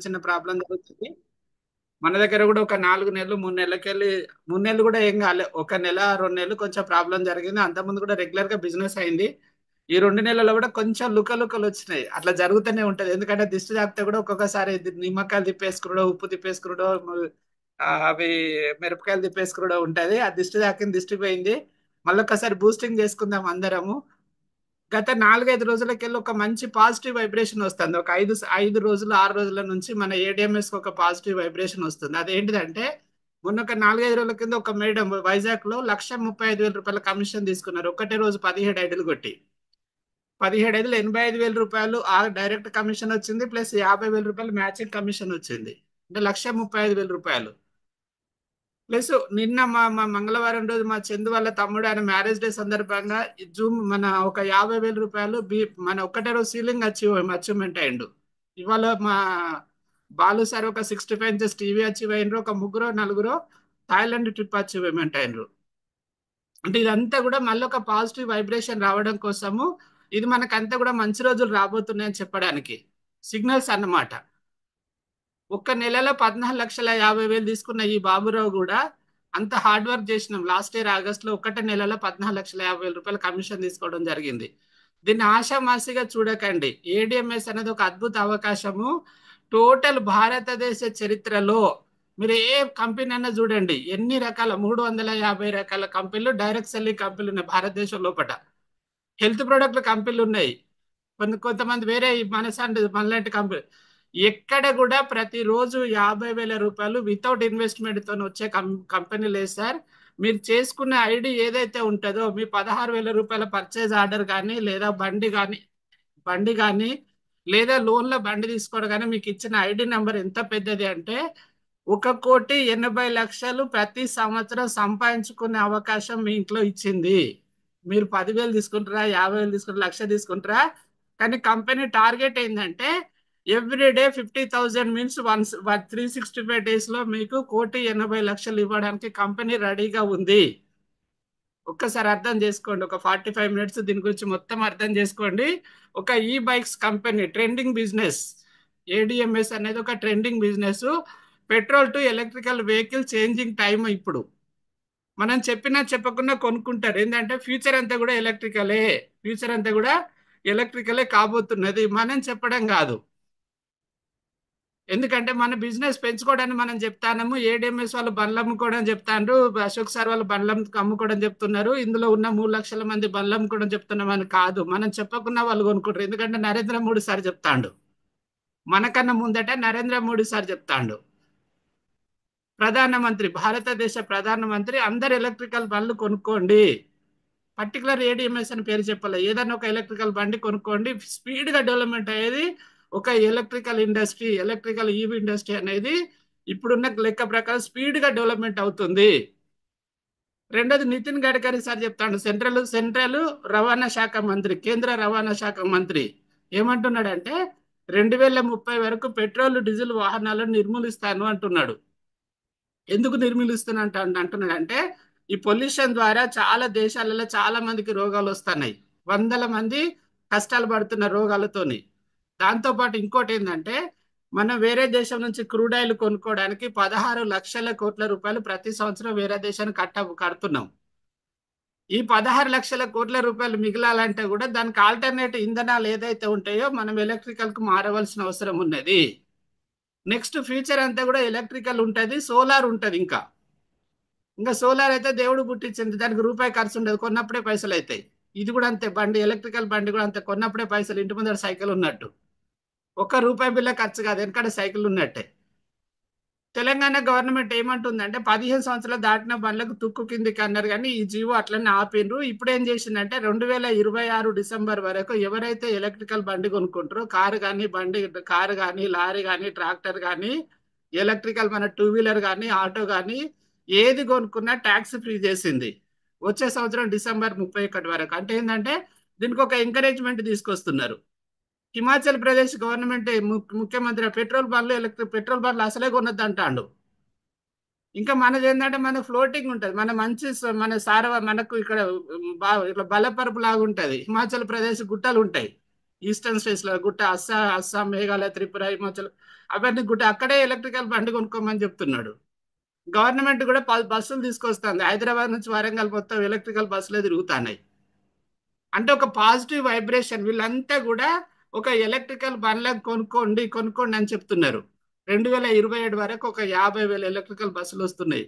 చిన్న ప్రాబ్లం జరుగుతుంది. మన దగ్గర కూడా ఒక 4 నెలలు 3 నెలలకెళ్ళి 3 నెలలు కూడా ఏం కాలే, ఒక నెల 2 నెలలు కొంచెం ప్రాబ్లం జరిగింది. అంతకుముందు కూడా రెగ్యులర్ గా బిజినెస్ అయింది. ఈ 2 నెలల్లో కూడా కొంచెం లుకలుకలు వచ్చినాయి. అట్లా జరుగుతూనే ఉంటది. ఎందుకంటే దిష్టి తాకితే కూడా ఒక్కొక్కసారి నిమ్మకాయలు తిప్పేసుకున్నాడో, ఉప్పు తిప్పేసుకున్నాడో, అవి మిరపకాయలు తిప్పేసుకున్నాడో ఉంటది. ఆ దిష్టి తాకింది, దిష్టి పోయింది. మళ్ళొక్కసారి బూస్టింగ్ చేసుకుందాం అందరము. గత 4-5 రోజులకెళ్ళి ఒక మంచి పాజిటివ్ వైబ్రేషన్ వస్తుంది. ఒక 5 రోజులు 6 రోజుల నుంచి మన ఏడిఎంఎస్ కి ఒక పాజిటివ్ వైబ్రేషన్ వస్తుంది. అదేంటిదంటే మొన్న ఒక 4-5 రోజుల కింద ఒక మేడం వైజాగ్ లో 1,35,000 రూపాయల కమిషన్ తీసుకున్నారు. ఒకటే రోజు 17 ఐడీలు కొట్టి 17 ఐదులు 85,000 రూపాయలు ఆ డైరెక్ట్ కమిషన్ వచ్చింది. ప్లస్ 50,000 రూపాయలు మ్యాచింగ్ కమిషన్ వచ్చింది. అంటే 1,35,000 రూపాయలు. ప్లస్ నిన్న మా మంగళవారం రోజు మా చందు వాళ్ళ తమ్ముడు ఆయన మ్యారేజ్ డే సందర్భంగా ఈ జూమ్ మన ఒక 50,000 రూపాయలు మన ఒక్కటే రోజు సీలింగ్ అచీవ్మెంట్ అయిండు. ఇవాళ మా బాలు సార్ ఒక 65 ఇంచెస్ టీవీ అచీవ్ అయినరు. ఒక ముగ్గురు నలుగురు థాయిలాండ్ ట్రిప్ అచీవ్మెంట్ అయినరు. అంటే ఇదంతా కూడా మళ్ళీ ఒక పాజిటివ్ వైబ్రేషన్ రావడం కోసము, ఇది మనకంతా కూడా మంచి రోజులు రాబోతున్నాయని చెప్పడానికి సిగ్నల్స్ అన్నమాట. ఒక్క నెలలో 14,50,000 తీసుకున్న ఈ బాబురావు కూడా అంత హార్డ్ వర్క్ చేసినాం. లాస్ట్ ఇయర్ ఆగస్ట్ లో ఒక్కటే నెలలో 14,50,000 రూపాయలు కమిషన్ తీసుకోవడం జరిగింది. దీన్ని ఆషామాషిగా చూడకండి. ఏడిఎంఎస్ అనేది ఒక అద్భుత అవకాశము. టోటల్ భారతదేశ చరిత్రలో మీరు ఏ కంపెనీ అయినా చూడండి, ఎన్ని రకాల 350 రకాల కంపెనీలు, డైరెక్ట్ సెల్లింగ్ కంపెనీలు ఉన్నాయి భారతదేశం లోపల. హెల్త్ ప్రొడక్ట్ కంపెనీలు ఉన్నాయి. కొంతమంది వేరే మనసాంటి మనలాంటి కంపెనీ. ఎక్కడ కూడా ప్రతిరోజు 50,000 రూపాయలు వితౌట్ ఇన్వెస్ట్మెంట్ తో వచ్చే కంపెనీ లేదు సార్. మీరు చేసుకున్న ఐడి ఏదైతే ఉంటుందో, మీ 16,000 రూపాయల పర్చేజ్ ఆర్డర్ కానీ, లేదా బండి కానీ లేదా లోన్లో బండి తీసుకోవడం కానీ, మీకు ఇచ్చిన ఐడి నెంబర్ ఎంత పెద్దది అంటే 1,80,00,000 ప్రతి సంవత్సరం సంపాదించుకునే అవకాశం మీ ఇంట్లో ఇచ్చింది. మీరు 10,000 తీసుకుంటారా, 50,000 తీసుకుంటారా, 1,00,000 తీసుకుంటారా? కానీ కంపెనీ టార్గెట్ ఏంటంటే ఎవ్రీ డే 50,000 మీన్స్ 365 డేస్ లో మీకు 1,80,00,000 ఇవ్వడానికి కంపెనీ రెడీగా ఉంది. ఒక్కసారి అర్థం చేసుకోండి. ఒక 45 మినిట్స్ దీని గురించి మొత్తం అర్థం చేసుకోండి. ఒక ఈ bikes company trending business. ADMS అనేది ఒక trending business. Petrol to electrical vehicle changing time ఇప్పుడు. మనం చెప్పినా చెప్పకుండా కొనుక్కుంటారు. ఏంటంటే ఫ్యూచర్ అంతా కూడా ఎలక్ట్రికలే, ఫ్యూచర్ అంతా కూడా ఎలక్ట్రికలే కాబోతున్నది. మనం చెప్పడం కాదు. ఎందుకంటే మన బిజినెస్ పెంచుకోవడానికి మనం చెప్తాము. ఏడిఎంఎస్ వాళ్ళు బండ్లు అమ్ముకోవడం చెప్తారు, అశోక్ సార్ వాళ్ళు బండ్లు అమ్ముకోవడం చెప్తున్నారు, ఇందులో ఉన్న 3 లక్షల మంది బండ్లు అమ్ముకోవడం చెప్తున్నామని కాదు. మనం చెప్పకుండా వాళ్ళు కొనుక్కుంటారు. ఎందుకంటే నరేంద్ర మోడీ సార్ చెప్తాడు. మనకన్నా ముందట నరేంద్ర మోడీ సార్ చెప్తాడు. ప్రధానమంత్రి, భారతదేశ ప్రధానమంత్రి అందరు ఎలక్ట్రికల్ బండ్లు కొనుక్కోండి. పర్టికులర్ ఏడిఎంఎస్ అని పేరు చెప్పాలి. ఏదైనా ఒక ఎలక్ట్రికల్ బండి కొనుక్కోండి. స్పీడ్ గా డెవలప్మెంట్ అయ్యేది ఒక electrical industry. Electrical EV industry అనేది ఇప్పుడున్న లెక్క ప్రకారం స్పీడ్ గా డెవలప్మెంట్ అవుతుంది. రెండోది నితిన్ గడ్కరీ సార్ చెప్తాడు. సెంట్రల్ రవాణా శాఖ మంత్రి, కేంద్ర రవాణా శాఖ మంత్రి ఏమంటున్నాడంటే 2030 వరకు పెట్రోల్ డీజిల్ వాహనాలను నిర్మూలిస్తాను అంటున్నాడు. ఎందుకు నిర్మూలిస్తున్నా అంటున్నాడంటే ఈ పొల్యూషన్ ద్వారా చాలా దేశాలలో చాలా మందికి రోగాలు వస్తున్నాయి. వందల మంది కష్టాలు పడుతున్న రోగాలతోని. దాంతోపాటు ఇంకోటి ఏంటంటే మనం వేరే దేశం నుంచి క్రూడ్ ఆయిల్ కొనుక్కోవడానికి 16 లక్షల కోట్ల రూపాయలు ప్రతి సంవత్సరం వేరే దేశానికి కడుతున్నాం. ఈ 16 లక్షల కోట్ల రూపాయలు మిగిలాలంటే కూడా దానికి ఆల్టర్నేటివ్ ఇంధనాలు ఏదైతే ఉంటాయో మనం ఎలక్ట్రికల్ కు మారవలసిన అవసరం ఉన్నది. నెక్స్ట్ ఫ్యూచర్ అంతా కూడా ఎలక్ట్రికల్ ఉంటుంది, సోలార్ ఉంటుంది. ఇంకా సోలార్ అయితే దేవుడు పుట్టించింది, దానికి రూపాయి ఖర్చు ఉండదు, కొన్నప్పుడే పైసలు అవుతాయి. ఇది కూడా అంతే, బండి ఎలక్ట్రికల్ బండి కూడా అంతే, కొన్నప్పుడే పైసలు. ఇంటి ముందర సైకిల్ ఉన్నట్టు 1 రూపాయి బిల్ల ఖర్చు కాదు, ఎందుకంటే సైకిల్ ఉన్నట్టే. తెలంగాణ గవర్నమెంట్ ఏమంటుందంటే 15 సంవత్సరాలు దాటిన బండ్లకు తుక్కు కిందికి అన్నారు, కానీ ఈ జీవో అట్లనే ఆపిండ్రు. ఇప్పుడు ఏం చేసిందంటే 2026 డిసెంబర్ వరకు ఎవరైతే ఎలక్ట్రికల్ బండి కొనుక్కుంటారో, కారు కానీ లారీ కానీ ట్రాక్టర్ కానీ ఎలక్ట్రికల్ మన 2 వీలర్ కానీ ఆటో కానీ ఏది కొనుక్కున్నా ట్యాక్స్ ఫ్రీ చేసింది వచ్చే సంవత్సరం డిసెంబర్ 31 వరకు. అంటే ఏంటంటే దీనికి ఒక ఎంకరేజ్మెంట్ తీసుకొస్తున్నారు. హిమాచల్ ప్రదేశ్ గవర్నమెంట్ ముఖ్యమంత్రి పెట్రోల్ బండ్లు అసలే కొనొద్దు అంటాడు. ఇంకా మనది ఏంటంటే మన ఫ్లోటింగ్ ఉంటుంది, మన మంచి మన మనకు ఇక్కడ బాగా ఇట్లా బలపరుపు లాగా ఉంటుంది. హిమాచల్ ప్రదేశ్ గుట్టలు ఉంటాయి. ఈస్టర్న్ స్టేట్స్ లో గుట్ట అస్సాం, మేఘాలయ, త్రిపుర, హిమాచల్ అవన్నీ గుట్ట అక్కడే ఎలక్ట్రికల్ బండి కొనుక్కోమని చెప్తున్నాడు. గవర్నమెంట్ కూడా బస్సులు తీసుకొస్తుంది. హైదరాబాద్ నుంచి వరంగల్ మొత్తం ఎలక్ట్రికల్ బస్సులే తిరుగుతున్నాయి. అంటే ఒక పాజిటివ్ వైబ్రేషన్. వీళ్ళంతా కూడా ఒక ఎలక్ట్రికల్ బండ్లకు కొనుక్కోండి కొనుక్కోండి అని చెప్తున్నారు. 2027 వరకు ఒక 50,000 ఎలక్ట్రికల్ బస్సులు వస్తున్నాయి.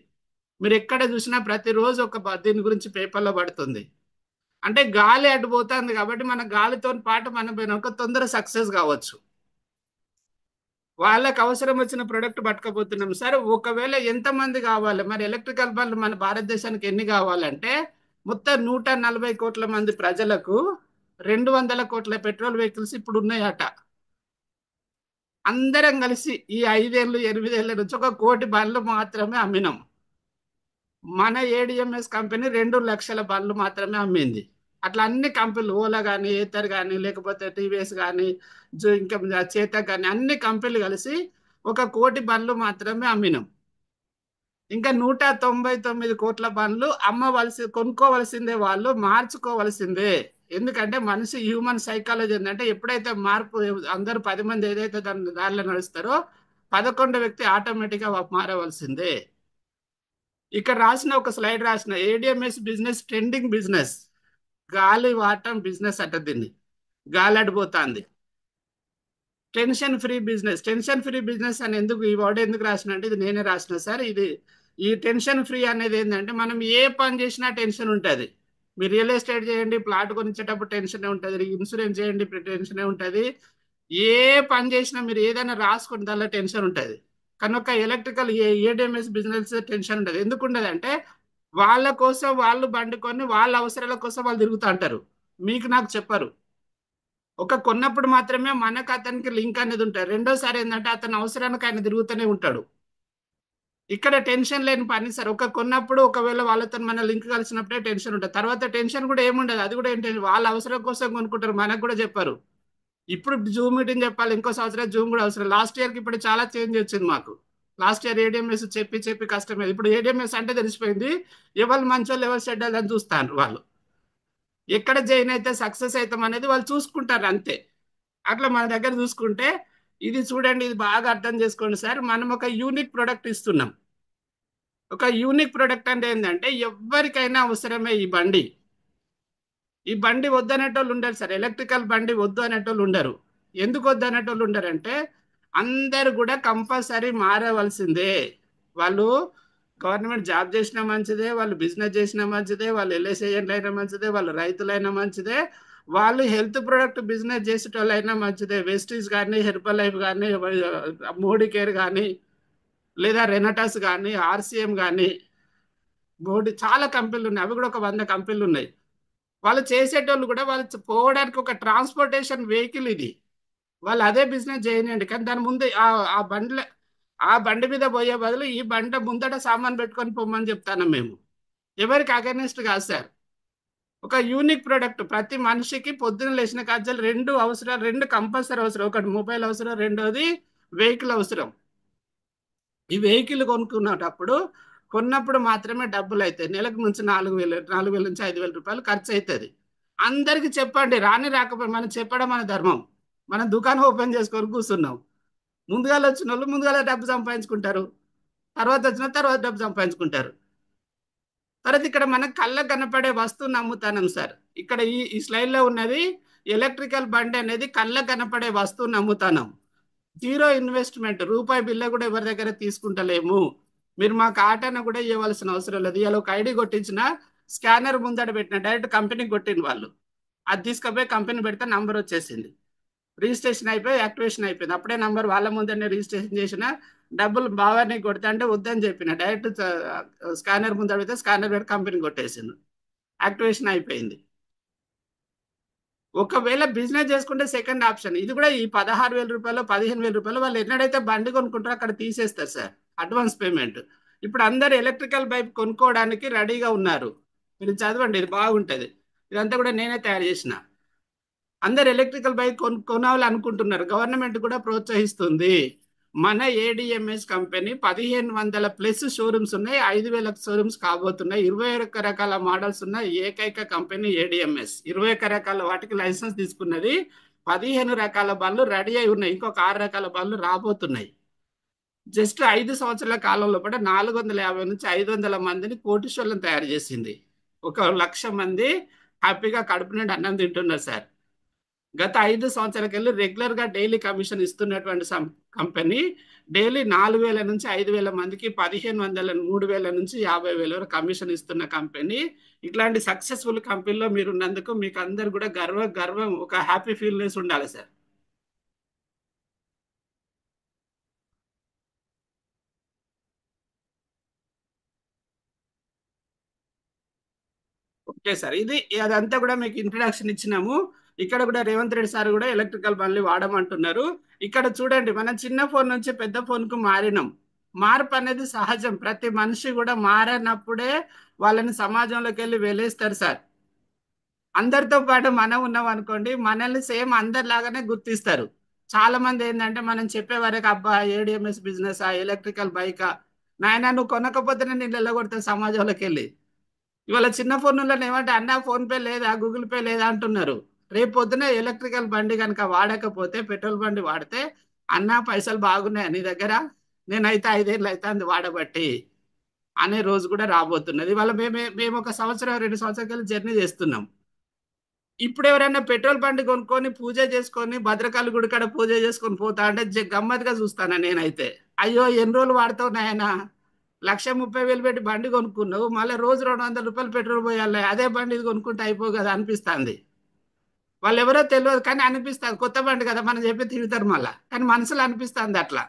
మీరు ఎక్కడ చూసినా ప్రతిరోజు ఒక దీని గురించి పేపర్లో పడుతుంది. అంటే గాలి అటు పోతుంది కాబట్టి మన గాలితో పాటు మనం ఒక తొందర సక్సెస్ కావచ్చు. వాళ్ళకి అవసరం వచ్చిన ప్రొడక్ట్ పట్టుకపోతున్నాం సార్. ఒకవేళ ఎంతమంది కావాలి మరి ఎలక్ట్రికల్ బండ్లు మన భారతదేశానికి ఎన్ని కావాలంటే మొత్తం 140 కోట్ల మంది ప్రజలకు 200 కోట్ల పెట్రోల్ వెహికల్స్ ఇప్పుడు ఉన్నాయట. అందరం కలిసి ఈ 5 ఏళ్ళు 8 ఏళ్ళ నుంచి 1 కోటి బండ్లు మాత్రమే అమ్మినాం. మన ఏడిఎంఎస్ కంపెనీ 2 లక్షల బండ్లు మాత్రమే అమ్మింది. అట్లా అన్ని కంపెనీలు ఓలా కానీ, ఏతర్ కానీ, లేకపోతే టీవీఎస్ కానీ, ఇంకా చేతక్ కానీ అన్ని కంపెనీలు కలిసి 1 కోటి బండ్లు మాత్రమే అమ్మినాం. ఇంకా 199 కోట్ల బండ్లు కొనుక్కోవలసిందే, వాళ్ళు మార్చుకోవలసిందే. ఎందుకంటే మనిషి హ్యూమన్ సైకాలజీ ఏంటంటే ఎప్పుడైతే మార్పు, అందరూ 10 మంది ఏదైతే దానిలో నడుస్తారో 11 వ్యక్తి ఆటోమేటిక్గా మారవలసిందే. ఇక్కడ రాసిన ఒక స్లైడ్ రాసిన ఏడిఎంఎస్ బిజినెస్ ట్రెండింగ్ బిజినెస్, గాలి వాటం బిజినెస్ అట దీన్ని. గాలి అడిపోతుంది. Tension free business. Tension free business అని ఎందుకు ఈ వర్డ్ ఎందుకు రాసిన అంటే ఇది నేనే రాసిన సార్. ఇది ఈ టెన్షన్ ఫ్రీ అనేది ఏంటంటే మనం ఏ పని చేసినా టెన్షన్ ఉంటుంది. మీరు రియల్ ఎస్టేట్ చేయండి, ప్లాట్ కొనిచ్చేటప్పుడు టెన్షనే ఉంటుంది, ఇన్సూరెన్స్ చేయండి టెన్షనే ఉంటుంది, ఏ పని చేసినా మీరు ఏదైనా రాసుకుని దానిలో టెన్షన్ ఉంటుంది. కనుక ఎలక్ట్రికల్ ఏడిఎంఎస్ బిజినెస్ టెన్షన్ ఉంటుంది. ఎందుకు ఉండదు అంటే వాళ్ళ కోసం వాళ్ళు బండుకొని వాళ్ళ అవసరాల కోసం వాళ్ళు తిరుగుతూ అంటారు, మీకు నాకు చెప్పరు. కొన్నప్పుడు మాత్రమే మనకు అతనికి లింక్ అనేది ఉంటుంది. రెండోసారి ఏంటంటే అతని అవసరానికి ఆయన తిరుగుతూనే ఉంటాడు. ఇక్కడ టెన్షన్ లేని పని సార్. కొన్నప్పుడు ఒకవేళ వాళ్ళతో మన లింక్ కలిసినప్పుడే టెన్షన్ ఉంటుంది. తర్వాత టెన్షన్ కూడా ఏముండదు. అది కూడా ఏంటంటే వాళ్ళ అవసరం కోసం కొనుక్కుంటారు, మనకు కూడా చెప్పారు. ఇప్పుడు జూమ్ మీటింగ్ చెప్పాలి, ఇంకో సంవత్సరం జూమ్ కూడా అవసరం. లాస్ట్ ఇయర్కి ఇప్పుడు చాలా చేంజ్ వచ్చింది మాకు. లాస్ట్ ఇయర్ ఏడిఎంఎస్ చెప్పి చెప్పి కష్టమే. ఇప్పుడు ఏడిఎంఎస్ అంటే తెలిసిపోయింది, ఎవరు మంచోళ్ళు ఎవరు చెడ్డలు అని చూస్తారు వాళ్ళు. ఎక్కడ జాయిన్ అయితే సక్సెస్ అవుతాం అనేది వాళ్ళు చూసుకుంటారు అంతే. అట్లా మన దగ్గర చూసుకుంటే ఇది చూడండి, ఇది బాగా అర్థం చేసుకోండి సార్. మనం ఒక యూనిక్ ప్రోడక్ట్ ఇస్తున్నాం. ఒక యూనిక్ ప్రోడక్ట్ అంటే ఏంటంటే ఎవరికైనా అవసరమే ఈ బండి. ఈ బండి వద్దు అనేటోళ్ళు ఉండరు సార్. ఎలక్ట్రికల్ బండి వద్దు అనేటోళ్ళు ఉండరు. ఎందుకు వద్దు అనేటోళ్ళు ఉండరంటే అందరు కూడా కంపల్సరీ మారవలసిందే. వాళ్ళు గవర్నమెంట్ జాబ్ చేసినా మంచిదే, వాళ్ళు బిజినెస్ చేసినా మంచిదే, వాళ్ళు ఎల్ఐసి ఏజెంట్లు అయినా మంచిదే, వాళ్ళు రైతులైనా మంచిదే, వాళ్ళు హెల్త్ ప్రొడక్ట్ బిజినెస్ చేసేటోళ్ళు అయినా మంచిదే. వెస్టీజ్ కానీ, హెర్బల్ లైఫ్ కానీ, మోడీ కేర్ కానీ, లేదా రెనటాస్ కానీ, ఆర్సిఎం కానీ, మోడీ చాలా కంపెనీలు ఉన్నాయి. అవి కూడా ఒక 100 కంపెనీలు ఉన్నాయి. వాళ్ళు చేసేటోళ్ళు కూడా వాళ్ళు పోవడానికి ఒక ట్రాన్స్పోర్టేషన్ వెహికల్ ఇది. వాళ్ళు అదే బిజినెస్ చేయనండి, కానీ దాని ముందు ఆ బండ్ల ఆ బండి మీద పోయే బదులు ఈ బండి ముందట సామాన్ పెట్టుకొని పోమని చెప్తాను మేము. ఎవరికి అగెనిస్ట్ కాదు సార్. ఒక యూనిక్ ప్రోడక్ట్. ప్రతి మనిషికి పొద్దున్న లేచిన కాజలు 2 అవసరాలు, 2 కంపల్సరీ అవసరం. ఒకటి మొబైల్ అవసరం, రెండోది వెహికల్ అవసరం. ఈ వెహికల్ కొన్నప్పుడు మాత్రమే డబ్బులు అవుతాయి. నెలకు నుంచి 4,000 నుంచి 5,000 రూపాయలు ఖర్చు అవుతుంది. అందరికి చెప్పండి, రాని రాకపోయి మనం చెప్పడం మన ధర్మం. మనం దుకాణం ఓపెన్ చేసుకొని కూర్చున్నాం. ముందుగాల వచ్చిన వాళ్ళు ముందుగాల డబ్బు సంపాదించుకుంటారు, తర్వాత వచ్చిన తర్వాత డబ్బు సంపాదించుకుంటారు. తర్వాత ఇక్కడ మనకు కళ్ళకు కనపడే వస్తువుని నమ్ముతానం సార్. ఇక్కడ ఈ స్లైడ్లో ఉన్నది ఎలక్ట్రికల్ బండి అనేది కళ్ళకు కనపడే వస్తువుని నమ్ముతానం. జీరో ఇన్వెస్ట్మెంట్, రూపాయి బిల్ల కూడా ఎవరి దగ్గర తీసుకుంటలేము. మీరు మాకు ఆటన కూడా ఇవ్వాల్సిన అవసరం లేదు. ఇలా ఒక ఐడి కొట్టించిన, స్కానర్ ముందట పెట్టిన, డైరెక్ట్ కంపెనీకి కొట్టిన వాళ్ళు, అది తీసుకుపోయి కంపెనీ పెడితే నంబర్ వచ్చేసింది, రిజిస్ట్రేషన్ అయిపోయి యాక్టివేషన్ అయిపోయింది. అప్పుడే నంబర్ వాళ్ళ ముందరనే రిజిస్ట్రేషన్ చేసిన, డబ్బులు బాగానే కొడితే అంటే వద్దని చెప్పిన, డైరెక్ట్ స్కానర్ ముందర పెడితే స్కానర్ పెట్టి కంపెనీ కొట్టేసింది, యాక్టివేషన్ అయిపోయింది. ఒకవేళ బిజినెస్ చేసుకుంటే సెకండ్ ఆప్షన్ ఇది కూడా. ఈ 16,000 రూపాయలు 15,000 రూపాయలు వాళ్ళు ఎన్నడైతే బండి కొనుక్కుంటారో అక్కడ తీసేస్తారు సార్, అడ్వాన్స్ పేమెంట్. ఇప్పుడు అందరు ఎలక్ట్రికల్ బైక్ కొనుక్కోవడానికి రెడీగా ఉన్నారు. మీరు చదవండి, ఇది బాగుంటుంది. ఇదంతా కూడా నేనే తయారు చేసిన. అందరు ఎలక్ట్రికల్ బైక్ కొనాలనుకుంటున్నారు, గవర్నమెంట్ కూడా ప్రోత్సహిస్తుంది. మన ఏడిఎంఎస్ కంపెనీ 1,500+ షోరూమ్స్ ఉన్నాయి, 5,000 షోరూమ్స్ కాబోతున్నాయి, 21 రకాల మోడల్స్ ఉన్నాయి. ఏకైక కంపెనీ ఏడిఎంఎస్ 21 రకాల వాటికి లైసెన్స్ తీసుకున్నది. 15 రకాల బండ్లు రెడీ అయి ఉన్నాయి. ఇంకొక 6 రకాల బండ్లు రాబోతున్నాయి. జస్ట్ 5 సంవత్సరాల కాలం లోపల 450-500 మందిని కోటీశ్వరులను తయారు చేసింది. ఒక 1,00,000 మంది హ్యాపీగా కడుపు నిండా అన్నం తింటున్నారు సార్. గత 5 సంవత్సరాలకెళ్ళి రెగ్యులర్‌గా డైలీ కమిషన్ ఇస్తున్నటువంటి కంపెనీ డైలీ 4,000-5,000 మందికి 1,500 3,000-50,000 వరకు కమిషన్ ఇస్తున్న కంపెనీ. ఇట్లాంటి సక్సెస్‌ఫుల్ కంపెనీలో మీరున్నందుకు మీకు అందరూ కూడా గర్వం ఒక హ్యాపీ ఫీల్‌నెస్ ఉండాలి సార్. Okay sir. అదంతా కూడా మీకు ఇంట్రడక్షన్ ఇచ్చినాము. ఇక్కడ కూడా రేవంత్ రెడ్డి సార్ కూడా ఎలక్ట్రికల్ బండ్లు వాడమంటున్నారు. ఇక్కడ చూడండి మనం చిన్న ఫోన్ నుంచి పెద్ద ఫోన్‌కు మారినాం. మార్పు అనేది సహజం. ప్రతి మనిషి కూడా మారనప్పుడే వాళ్ళని సమాజంలోకెళ్ళి వెలేస్తారు సార్. అందరితో పాటు మనం ఉన్నాం అనుకోండి, మనల్ని సేమ్ అందరిలాగానే గుర్తిస్తారు. చాలా మంది ఏందంటే మనం చెప్పే వరకు అబ్బా! ఏడీఎంఎస్ బిజినెసా? ఎలక్ట్రికల్ బైకా? నాయనా నువ్వు కొనకపోతే నేను ఎల్లగొడతా సమాజంలోకెళ్ళి. ఇవాళ చిన్న ఫోన్లలో ఏమంటే అన్న ఫోన్ పే లేదా గూగుల్ పే లేదా అంటున్నారు. రేపు పొద్దున ఎలక్ట్రికల్ బండి కనుక వాడకపోతే పెట్రోల్ బండి వాడితే అన్న పైసలు బాగున్నాయి నీ దగ్గర, నేనైతే 5 ఏళ్ళు అవుతుంది వాడబట్టి అనే రోజు కూడా రాబోతున్నది. ఇవాళ మేము ఒక సంవత్సరం 2 సంవత్సరాల జర్నీ చేస్తున్నాం. ఇప్పుడు ఎవరైనా పెట్రోల్ బండి కొనుక్కొని పూజ చేసుకొని భద్రకాళి గుడి కాడ పూజ చేసుకొని పోతా అంటే గమ్మత్తుగా చూస్తాను నేనైతే. అయ్యో ఎన్ని రోజులు వాడతావు నాయనా, 1,30,000 పెట్టి బండి కొనుక్కున్నావు, మళ్ళీ రోజు ₹200 పెట్రోల్ పోయాలి, అదే బండి ఇది కొనుక్కుంటే అయిపో కదా అనిపిస్తుంది. వాళ్ళు ఎవరో తెలియదు కానీ అనిపిస్తుంది, కొత్త బండి కదా మనం చెప్పి తిడతారు మళ్ళా, కానీ మనసులో అనిపిస్తుంది అట్లా.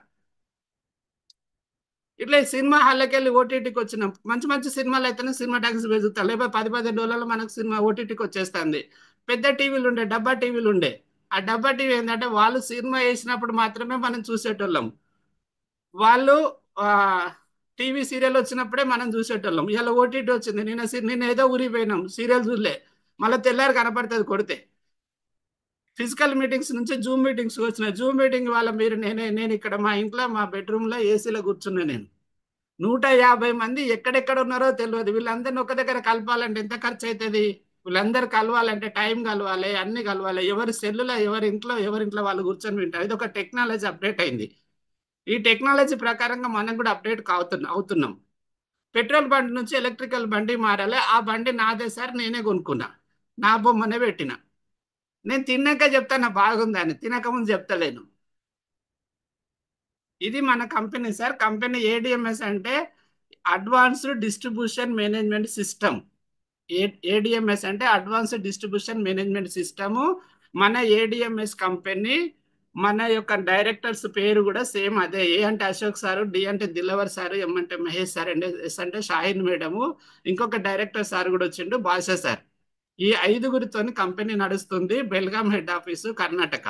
ఇట్లా ఈ సినిమా హాల్లోకి వెళ్ళి ఓటీటీకి వచ్చినాం, మంచి మంచి సినిమాలు అయితేనే సినిమా టాక్స్ వెతుకుతాం, లేకపోతే 10-15 రోజులలో మనకు సినిమా ఓటీటీకి వచ్చేస్తుంది. పెద్ద టీవీలు ఉండే, డబ్బా టీవీలు ఉండే. ఆ డబ్బా టీవీ ఏంటంటే వాళ్ళు సినిమా వేసినప్పుడు మాత్రమే మనం చూసేటోళ్ళం. వాళ్ళు ఆ టీవీ సీరియల్ వచ్చినప్పుడే మనం చూసేటోళ్ళం. ఇలా ఓటీటీ వచ్చింది, నిన్న ఏదో ఊరికి పోయినాం, సీరియల్ చూడలే, మళ్ళీ తెల్లారి కనపడుతుంది కొడితే. ఫిజికల్ మీటింగ్స్ నుంచి జూమ్ మీటింగ్స్ వచ్చినాయి. జూమ్ మీటింగ్ వల్ల నేను ఇక్కడ మా ఇంట్లో మా బెడ్రూమ్లో ఏసీలో కూర్చున్నా నేను. 150 మంది ఎక్కడెక్కడ ఉన్నారో తెలియదు. వీళ్ళందరినీ ఒక దగ్గర కలపాలంటే ఎంత ఖర్చు అవుతుంది? వీళ్ళందరూ కలవాలంటే టైం కలవాలి, అన్ని కలవాలి. ఎవరి సెల్లులో ఎవరింట్లో వాళ్ళు కూర్చొని వింటారు. ఇది ఒక టెక్నాలజీ అప్డేట్ అయింది. ఈ టెక్నాలజీ ప్రకారంగా మనం కూడా అప్డేట్ అవుతున్నాం. పెట్రోల్ బండి నుంచి ఎలక్ట్రికల్ బండి మారాలి. ఆ బండి నాదే సార్, నేనే కొనుక్కున్నా, నా బొమ్మనే పెట్టిన. నేను తిన్నాక చెప్తాను బాగుందని, తినక ముందు చెప్తలేను. ఇది మన కంపెనీ సార్. కంపెనీ ఏడిఎంఎస్ అంటే advanced distribution management system. ADMS అంటే అడ్వాన్స్డ్ డిస్ట్రిబ్యూషన్ మేనేజ్మెంట్ సిస్టము. మన ఏడిఎంఎస్ కంపెనీ, మన యొక్క డైరెక్టర్స్ పేరు కూడా సేమ్ అదే. ఏ అంటే అశోక్ సారు, డి అంటే దిల్లవర్ సారు, ఎం అంటే మహేష్ సార్, అండ్ ఎస్ అంటే షాహిన్ మేడము, ఇంకొక డైరెక్టర్ సార్ కూడా వచ్చిండు బాషా సార్. ఈ 5గురితోని కంపెనీ నడుస్తుంది. Belgaum head office Karnataka.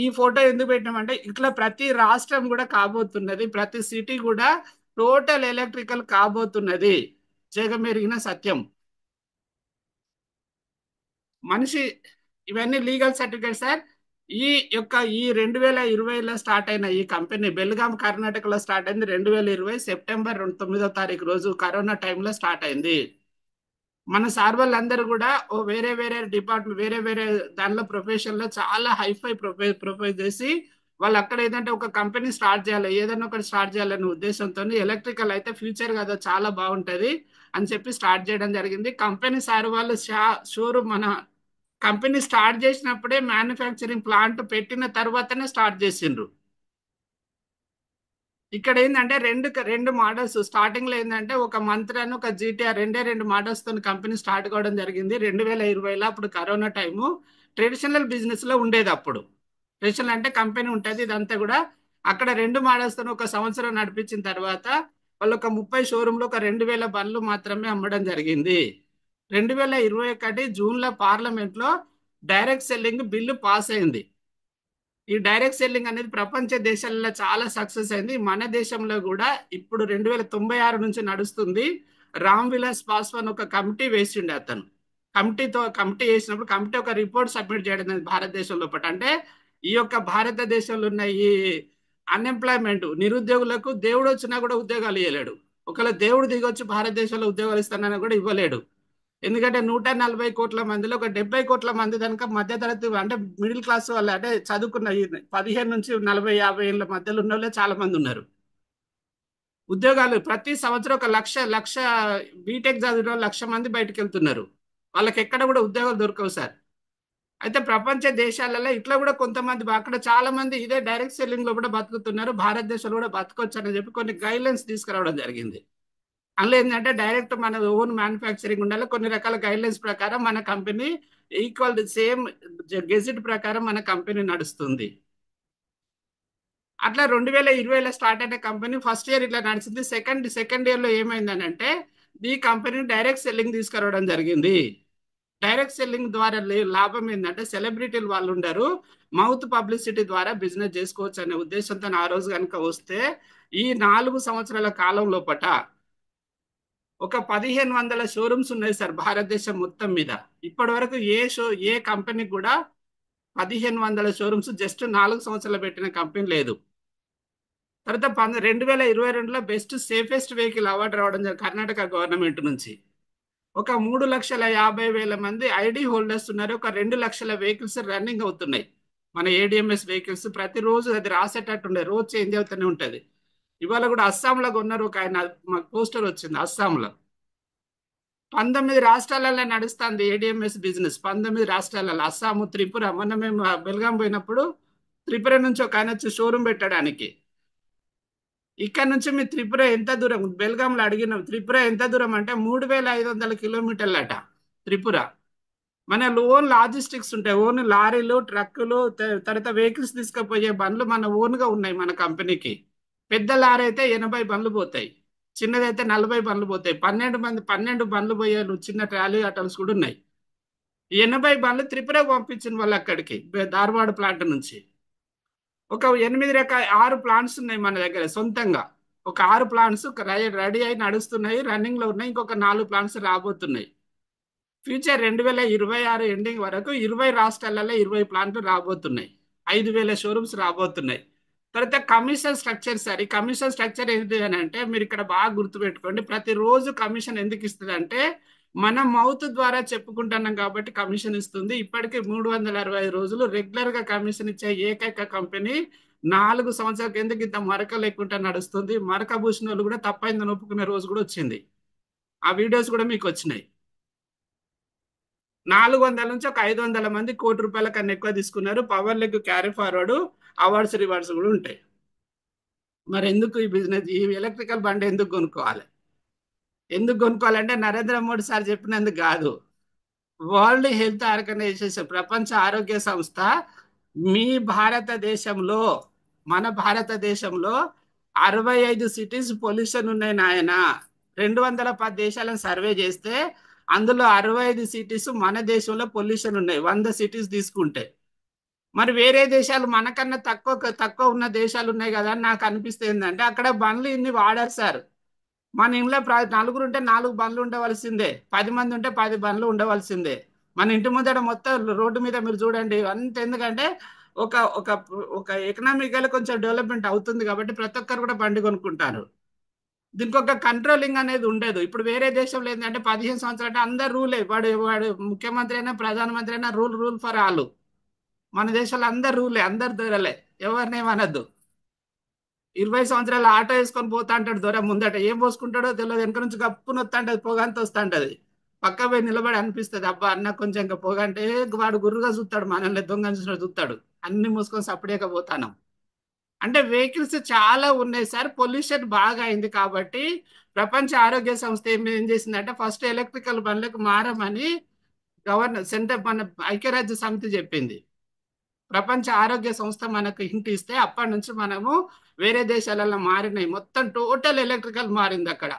ఈ ఫోటో ఎందుకు పెట్టినామంటే ఇట్లా ప్రతి రాష్ట్రం కూడా కాబోతున్నది, ప్రతి సిటీ కూడా టోటల్ ఎలక్ట్రికల్ కాబోతున్నది. జగమెరిగిన సత్యం. మనిషి ఇవన్నీ లీగల్ సర్టిఫికేట్ సార్. ఈ 2020లో స్టార్ట్ అయిన ఈ కంపెనీ బెల్గాం కర్ణాటకలో స్టార్ట్ అయింది. 2020 సెప్టెంబర్ 9వ తారీఖు రోజు కరోనా టైంలో స్టార్ట్ అయింది. మన సార్ వాళ్ళందరూ కూడా ఓ వేరే వేరే డిపార్ట్మెంట్, వేరే వేరే దానిలో ప్రొఫెషన్లో చాలా హైఫై ప్రొఫైల్ చేసి వాళ్ళు అక్కడ ఏదంటే ఒక కంపెనీ స్టార్ట్ చేయాలి, ఏదైనా ఒకటి స్టార్ట్ చేయాలనే ఉద్దేశంతో ఎలక్ట్రికల్ అయితే ఫ్యూచర్ కదా చాలా బాగుంటుంది అని చెప్పి స్టార్ట్ చేయడం జరిగింది. కంపెనీ సార్ వాళ్ళు షోరూమ్ మన కంపెనీ స్టార్ట్ చేసినప్పుడే మ్యానుఫ్యాక్చరింగ్ ప్లాంట్ పెట్టిన తర్వాతనే స్టార్ట్ చేసిండ్రు. ఇక్కడ ఏంటంటే రెండు మోడల్స్ స్టార్టింగ్ లో ఏంటంటే ఒక మంత్ర అని ఒక జీటీఆర్ రెండు మోడల్స్ తో కంపెనీ స్టార్ట్ కావడం జరిగింది 2020లో. అప్పుడు కరోనా టైము. ట్రెడిషనల్ బిజినెస్ లో ఉండేది అప్పుడు. ట్రెడిషనల్ అంటే కంపెనీ ఉంటుంది ఇదంతా కూడా. అక్కడ రెండు మోడల్స్ తో ఒక సంవత్సరం నడిపించిన తర్వాత వాళ్ళు ఒక 30 షోరూంలో ఒక 2,000 బండ్లు మాత్రమే అమ్మడం జరిగింది. 2021 జూన్లో పార్లమెంట్ లో డైరెక్ట్ సెల్లింగ్ బిల్లు పాస్ అయింది. ఈ డైరెక్ట్ సెల్లింగ్ అనేది ప్రపంచ దేశాలలో చాలా సక్సెస్ అయింది. మన దేశంలో కూడా ఇప్పుడు 2096 నుంచి నడుస్తుంది. రామ్ విలాస్ పాస్వాన్ ఒక కమిటీ వేసిండే అతను. కమిటీ వేసినప్పుడు కమిటీ ఒక రిపోర్ట్ సబ్మిట్ చేయడం జరిగింది భారతదేశంలో. అంటే ఈ యొక్క భారతదేశంలో ఉన్న ఈ అన్ఎంప్లాయ్మెంట్ నిరుద్యోగులకు దేవుడు వచ్చినా కూడా ఉద్యోగాలు ఇవ్వలేడు. ఒకవేళ దేవుడు దిగొచ్చి భారతదేశంలో ఉద్యోగాలు ఇస్తానని కూడా ఇవ్వలేడు. ఎందుకంటే 140 కోట్ల మందిలో ఒక 70 కోట్ల మంది కనుక మధ్యతరగతి అంటే మిడిల్ క్లాస్ వాళ్ళు అంటే చదువుకున్న 15 నుంచి 40 50 ఏళ్ళ మధ్యలో ఉన్న వాళ్ళే చాలా మంది ఉన్నారు. ఉద్యోగాలు ప్రతి సంవత్సరం ఒక లక్ష బీటెక్ చదివిన వాళ్ళు 1,00,000 మంది బయటకు వెళ్తున్నారు. వాళ్ళకి ఎక్కడ కూడా ఉద్యోగాలు దొరకవు సార్. అయితే ప్రపంచ దేశాలలో ఇట్లా కూడా కొంతమంది అక్కడ చాలా మంది ఇదే డైరెక్ట్ సెల్లింగ్ లో కూడా బతుకుతున్నారు. భారతదేశంలో కూడా బతకొచ్చు అని చెప్పి కొన్ని గైడ్లైన్స్ తీసుకురావడం జరిగింది. అందులో ఏంటంటే డైరెక్ట్ మన ఓన్ మ్యానుఫ్యాక్చరింగ్ ఉండాలి. కొన్ని రకాల గైడ్లైన్స్ ప్రకారం మన కంపెనీ ఈక్వల్ సేమ్ గెజిట్ ప్రకారం మన కంపెనీ నడుస్తుంది. అట్లా 2020లో స్టార్ట్ అయిన కంపెనీ ఫస్ట్ ఇయర్ ఇట్లా నడిచింది. సెకండ్ ఇయర్ లో ఏమైందని అంటే ఈ కంపెనీ డైరెక్ట్ సెల్లింగ్ తీసుకురావడం జరిగింది. డైరెక్ట్ సెల్లింగ్ ద్వారా లాభం ఏంటంటే సెలబ్రిటీలు వాళ్ళు ఉండరు, మౌత్ పబ్లిసిటీ ద్వారా బిజినెస్ చేసుకోవచ్చు అనే ఉద్దేశంతో ఆ రోజు కనుక వస్తే ఈ 4 సంవత్సరాల కాలం లోపట ఒక 1,500 షోరూమ్స్ ఉన్నాయి సార్ భారతదేశం మొత్తం మీద. ఇప్పటి వరకు ఏ కంపెనీ కూడా 1,500 షోరూమ్స్ జస్ట్ 4 సంవత్సరాలు పెట్టిన కంపెనీ లేదు. తర్వాత 2022లో బెస్ట్ సేఫెస్ట్ వెహికల్ అవార్డు రావడం జరిగింది కర్ణాటక గవర్నమెంట్ నుంచి. ఒక 3,50,000 మంది ఐడి హోల్డర్స్ ఉన్నారు. ఒక 2 లక్షల వెహికల్స్ రన్నింగ్ అవుతున్నాయి. మన ఏడిఎంఎస్ వెహికల్స్ ప్రతిరోజు అది రాసేటట్టు ఉండే రోజు చేంజ్ అవుతూనే ఉంటుంది. ఇవాళ కూడా అస్సాంలో కొన్నారు. ఒక ఆయన మాకు పోస్టర్ వచ్చింది అస్సాంలో. 19 రాష్ట్రాలలో నడుస్తుంది ఏడిఎంఎస్ బిజినెస్. 19 రాష్ట్రాలలో అస్సాము, త్రిపుర. మొన్న మేము బెల్గాం పోయినప్పుడు త్రిపుర నుంచి ఒక ఆయన వచ్చి షోరూమ్ పెట్టడానికి. ఇక్కడ నుంచి మీ త్రిపుర ఎంత దూరం? బెల్గాంలో అడిగినాం త్రిపుర ఎంత దూరం అంటే 3,500 కిలోమీటర్లట త్రిపుర. మన ఓన్ లాజిస్టిక్స్ ఉంటాయి, ఓన్ లారీలు, ట్రక్కులు, తర్వాత వెహికల్స్ తీసుకుపోయే బండ్లు మన ఓన్గా ఉన్నాయి మన కంపెనీకి. పెద్ద లారీ అయితే 80 బండ్లు పోతాయి, చిన్నదైతే 40 బండ్లు పోతాయి. 12 బండ్లు పోయే చిన్న ట్రాలీ ఆటోస్ కూడా ఉన్నాయి. 80 బండ్లు త్రిపుర పంపించిన వాళ్ళు అక్కడికి ధార్వాడ ప్లాంట్ నుంచి. ఒక 6 ప్లాంట్స్ ఉన్నాయి మన దగ్గర సొంతంగా. ఒక 6 ప్లాంట్స్ రెడీ అయి నడుస్తున్నాయి, రన్నింగ్ లో ఉన్నాయి. ఇంకొక 4 ప్లాంట్స్ రాబోతున్నాయి. ఫ్యూచర్ 2026 ఎండింగ్ వరకు 20 రాష్ట్రాలలో 20 ప్లాంట్లు రాబోతున్నాయి. 5,000 షోరూమ్స్ రాబోతున్నాయి. తర్వాత కమిషన్ స్ట్రక్చర్ సార్. ఈ కమిషన్ స్ట్రక్చర్ ఏంటి అని అంటే మీరు ఇక్కడ బాగా గుర్తుపెట్టుకోండి. ప్రతిరోజు కమిషన్ ఎందుకు ఇస్తుంది అంటే మనం మౌత్ ద్వారా చెప్పుకుంటున్నాం కాబట్టి కమిషన్ ఇస్తుంది. ఇప్పటికీ 365 రోజులు రెగ్యులర్ గా కమిషన్ ఇచ్చే ఏకైక కంపెనీ. 4 సంవత్సరాల కిందకి ఇంత మరక లేకుండా నడుస్తుంది. మరక పూసిన వాళ్ళు కూడా తప్పైందని ఒప్పుకునే రోజు కూడా వచ్చింది. ఆ వీడియోస్ కూడా మీకు వచ్చినాయి. 400 నుంచి ఒక 500 మంది ₹1,00,00,000 కన్నా ఎక్కువ తీసుకున్నారు. Power leg carry forward awards rewards కూడా ఉంటాయి. మరి ఎందుకు ఈ బిజినెస్, ఈ ఎలక్ట్రికల్ బండి ఎందుకు కొనుక్కోవాలి? ఎందుకు కొనుక్కోవాలంటే నరేంద్ర మోడీ సార్ చెప్పినందుకు కాదు. వరల్డ్ హెల్త్ ఆర్గనైజేషన్, ప్రపంచ ఆరోగ్య సంస్థ మీ భారతదేశంలో, మన భారతదేశంలో 65 సిటీస్ పొల్యూషన్ ఉన్నాయి నాయన. 210 దేశాలను సర్వే చేస్తే అందులో 65 సిటీస్ మన దేశంలో పొల్యూషన్ ఉన్నాయి, 100 సిటీస్ తీసుకుంటే. మరి వేరే దేశాలు మనకన్నా తక్కువ తక్కువ ఉన్న దేశాలు ఉన్నాయి కదా అని నాకు అనిపిస్తే ఏంటంటే అక్కడ బండ్లు ఇన్ని వాడారు సార్. మన ఇంట్లో నలుగురు ఉంటే 4 బండ్లు ఉండవలసిందే, 10 మంది ఉంటే 10 బండ్లు ఉండవలసిందే. మన ఇంటి ముందర మొత్తం రోడ్డు మీద మీరు చూడండి అంత. ఎందుకంటే ఒక ఒక ఒక ఎకనామికల్ కొంచెం డెవలప్మెంట్ అవుతుంది కాబట్టి ప్రతి ఒక్కరు కూడా బండి కొనుక్కుంటారు. దీనికి ఒక కంట్రోలింగ్ అనేది ఉండదు. ఇప్పుడు వేరే దేశంలో ఏంటంటే 15 సంవత్సరాలు అంటే అందరు రూలే, వాడు వాడు ముఖ్యమంత్రి అయినా ప్రధానమంత్రి అయినా రూల్ రూల్ ఫర్ ఆల్. మన దేశంలో అందరు రూలే, అందరు దొరలే, ఎవరిని ఏమనద్దు. 20 సంవత్సరాలు ఆటో వేసుకొని పోతా అంటాడు దొర, ముందట ఏం పోసుకుంటాడో తెలియదు, వెనక నుంచి గప్పున వస్తాంటది, పొగంతా వస్తాంటది. పక్క పోయి నిలబడి అనిపిస్తుంది అబ్బా అన్న కొంచెం ఇంకా పొగ అంటే వాడు గుర్రుగా చూస్తాడు, మనల్ని దొంగ చూస్తాడు. అన్ని మూసుకొని సపరేట్గా పోతాను. అంటే వెహికల్స్ చాలా ఉన్నాయి సార్. పొల్యూషన్ బాగా అయింది కాబట్టి ప్రపంచ ఆరోగ్య సంస్థ ఏం చేసిందంటే ఫస్ట్ ఎలక్ట్రికల్ బండ్లకు మారమని సెంటర్ మన ఐక్యరాజ్య సమితి చెప్పింది. ప్రపంచ ఆరోగ్య సంస్థ మనకు హింట్ ఇస్తే అప్పటి నుంచి మనము వేరే దేశాలలో మారినాయి. మొత్తం టోటల్ ఎలక్ట్రికల్ మారింది అక్కడ.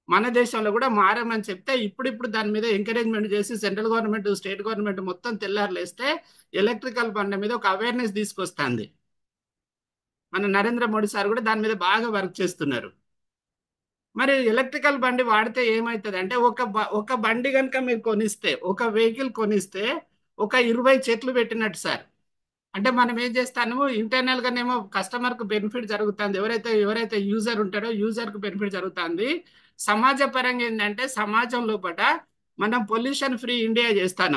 మన దేశంలో కూడా మారమని చెప్తే ఇప్పుడిప్పుడు దాని మీద ఎంకరేజ్మెంట్ చేసి సెంట్రల్ గవర్నమెంట్, స్టేట్ గవర్నమెంట్ మొత్తం తెల్లారులేస్తే ఎలక్ట్రికల్ బండ్ల మీద ఒక అవేర్నెస్ తీసుకొస్తుంది. మన నరేంద్ర మోడీ సార్ కూడా దాని మీద బాగా వర్క్ చేస్తున్నారు. మరి ఎలక్ట్రికల్ బండి వాడితే ఏమవుతుంది అంటే ఒక బండి కనుక మీరు కొనిస్తే, ఒక వెహికల్ కొనిస్తే ఒక 20 చెట్లు పెట్టినట్టు సార్. అంటే మనం ఏం చేస్తాము, ఇంటర్నల్ గానేమో కస్టమర్ కు బెనిఫిట్ జరుగుతుంది, ఎవరైతే యూజర్ ఉంటాడో యూజర్ కు బెనిఫిట్ జరుగుతుంది. సమాజ పరంగా ఏంటంటే సమాజం లోపల మనం పొల్యూషన్ ఫ్రీ ఇండియా చేస్తాం,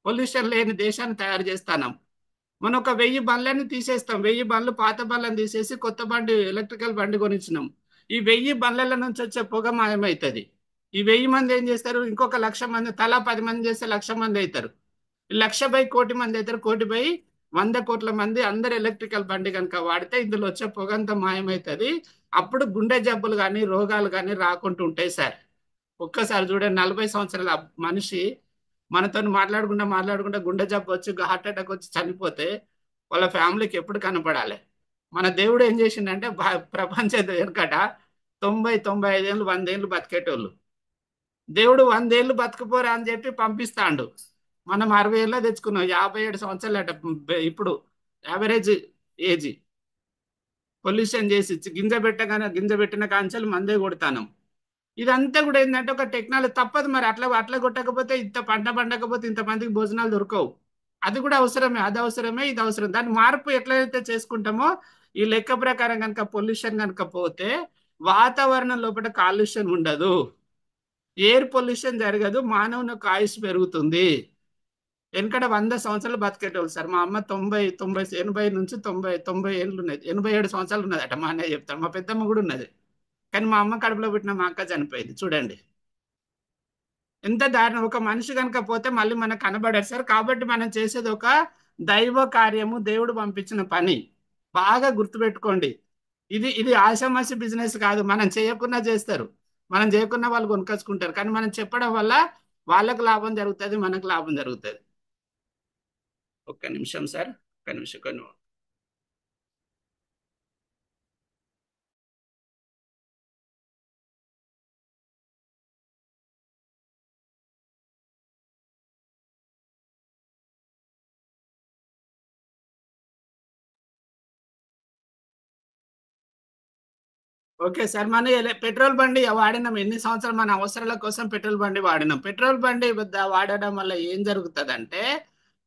పొల్యూషన్ లేని దేశాన్ని తయారు చేస్తాం. మనం ఒక 1000 బండ్లని తీసేస్తాం, 1000 బండ్లు పాత బండ్లను తీసేసి కొత్త బండి ఎలక్ట్రికల్ బండి కొనిచ్చినాం. ఈ 1000 బండ్ల నుంచి వచ్చే పొగ మాయమవుతుంది. ఈ 1000 మంది ఏం చేస్తారు, ఇంకొక 1,00,000 మంది, తలా 10 మంది చేస్తే 1,00,000 మంది అవుతారు. 1,00,000 బై 1,00,000 మంది అవుతారు, 1,00,000 బై 100 కోట్ల మంది అందరు ఎలక్ట్రికల్ బండి కనుక వాడితే ఇందులో వచ్చే పొగంతా మాయమవుతుంది. అప్పుడు గుండె జబ్బులు కానీ రోగాలు కానీ రాకుండా ఉంటాయి సార్. ఒక్కసారి చూడండి, 40 సంవత్సరాల మనిషి మనతో మాట్లాడుకుంటా గుండె జబ్బు వచ్చి హార్ట్ అటాక్ వచ్చి చనిపోతే వాళ్ళ ఫ్యామిలీకి ఎప్పుడు కనపడాలి? మన దేవుడు ఏం చేసిండంటే ప్రపంచ వెనుకట 90 95 ఏళ్ళు 100 ఏళ్ళు బతికేటోళ్ళు, దేవుడు 100 ఏళ్ళు బతకపోరా అని చెప్పి పంపిస్తాండు. మనం 60 ఏళ్ళ తెచ్చుకున్నాం, 57 సంవత్సరాలు అట ఇప్పుడు యావరేజ్ ఏజ్. పొల్యూషన్ చేసి గింజ పెట్టిన కాంచెలు మందే కొడతాను. ఇదంతా కూడా ఏంటంటే ఒక టెక్నాలజీ, తప్పదు మరి. అట్లా అట్లా కొట్టకపోతే ఇంత పంట పండకపోతే ఇంతమందికి భోజనాలు దొరకవు. అది కూడా అవసరమే, అది అవసరమే, ఇది అవసరం. దాని మార్పు ఎట్లయితే చేసుకుంటామో ఈ లెక్క ప్రకారం కనుక పొల్యూషన్ కనుక పోతే వాతావరణం లోపల కాలుష్యం ఉండదు, ఎయిర్ పొల్యూషన్ జరగదు, మానవునికి ఆయుష్ పెరుగుతుంది. వెనకడ 100 సంవత్సరాలు బతికేటోళ్ళు సార్. మా అమ్మ 80 నుంచి 90 ఉన్నది, 87 సంవత్సరాలు ఉన్నదట. మా అన్నయ్య చెప్తాడు, మా పెద్దమ్మ కూడా ఉన్నది. కానీ మా అమ్మ కడుపులో పుట్టిన మా అక్క చనిపోయింది చూడండి. ఎంత దారుణం! ఒక మనిషి కనుక పోతే మళ్ళీ మనకు కనబడారు సార్. కాబట్టి మనం చేసేది ఒక దైవ కార్యము, దేవుడు పంపించిన పని. బాగా గుర్తుపెట్టుకోండి. ఇది ఇది ఆషామాషి బిజినెస్ కాదు. మనం చేయకున్నా చేస్తారు, మనం చేయకున్నా వాళ్ళు కొనుకొచ్చుకుంటారు. కానీ మనం చెప్పడం వల్ల వాళ్ళకు లాభం జరుగుతుంది, మనకు లాభం జరుగుతుంది. ఒక్క నిమిషం సార్, ఒక్క నిమిషం కొన్ని. ఓకే సార్, మన పెట్రోల్ బండి వాడినాం ఎన్ని సంవత్సరాలు, మన అవసరాల కోసం పెట్రోల్ బండి వాడినాం. పెట్రోల్ బండి వాడడం వల్ల ఏం జరుగుతుందంటే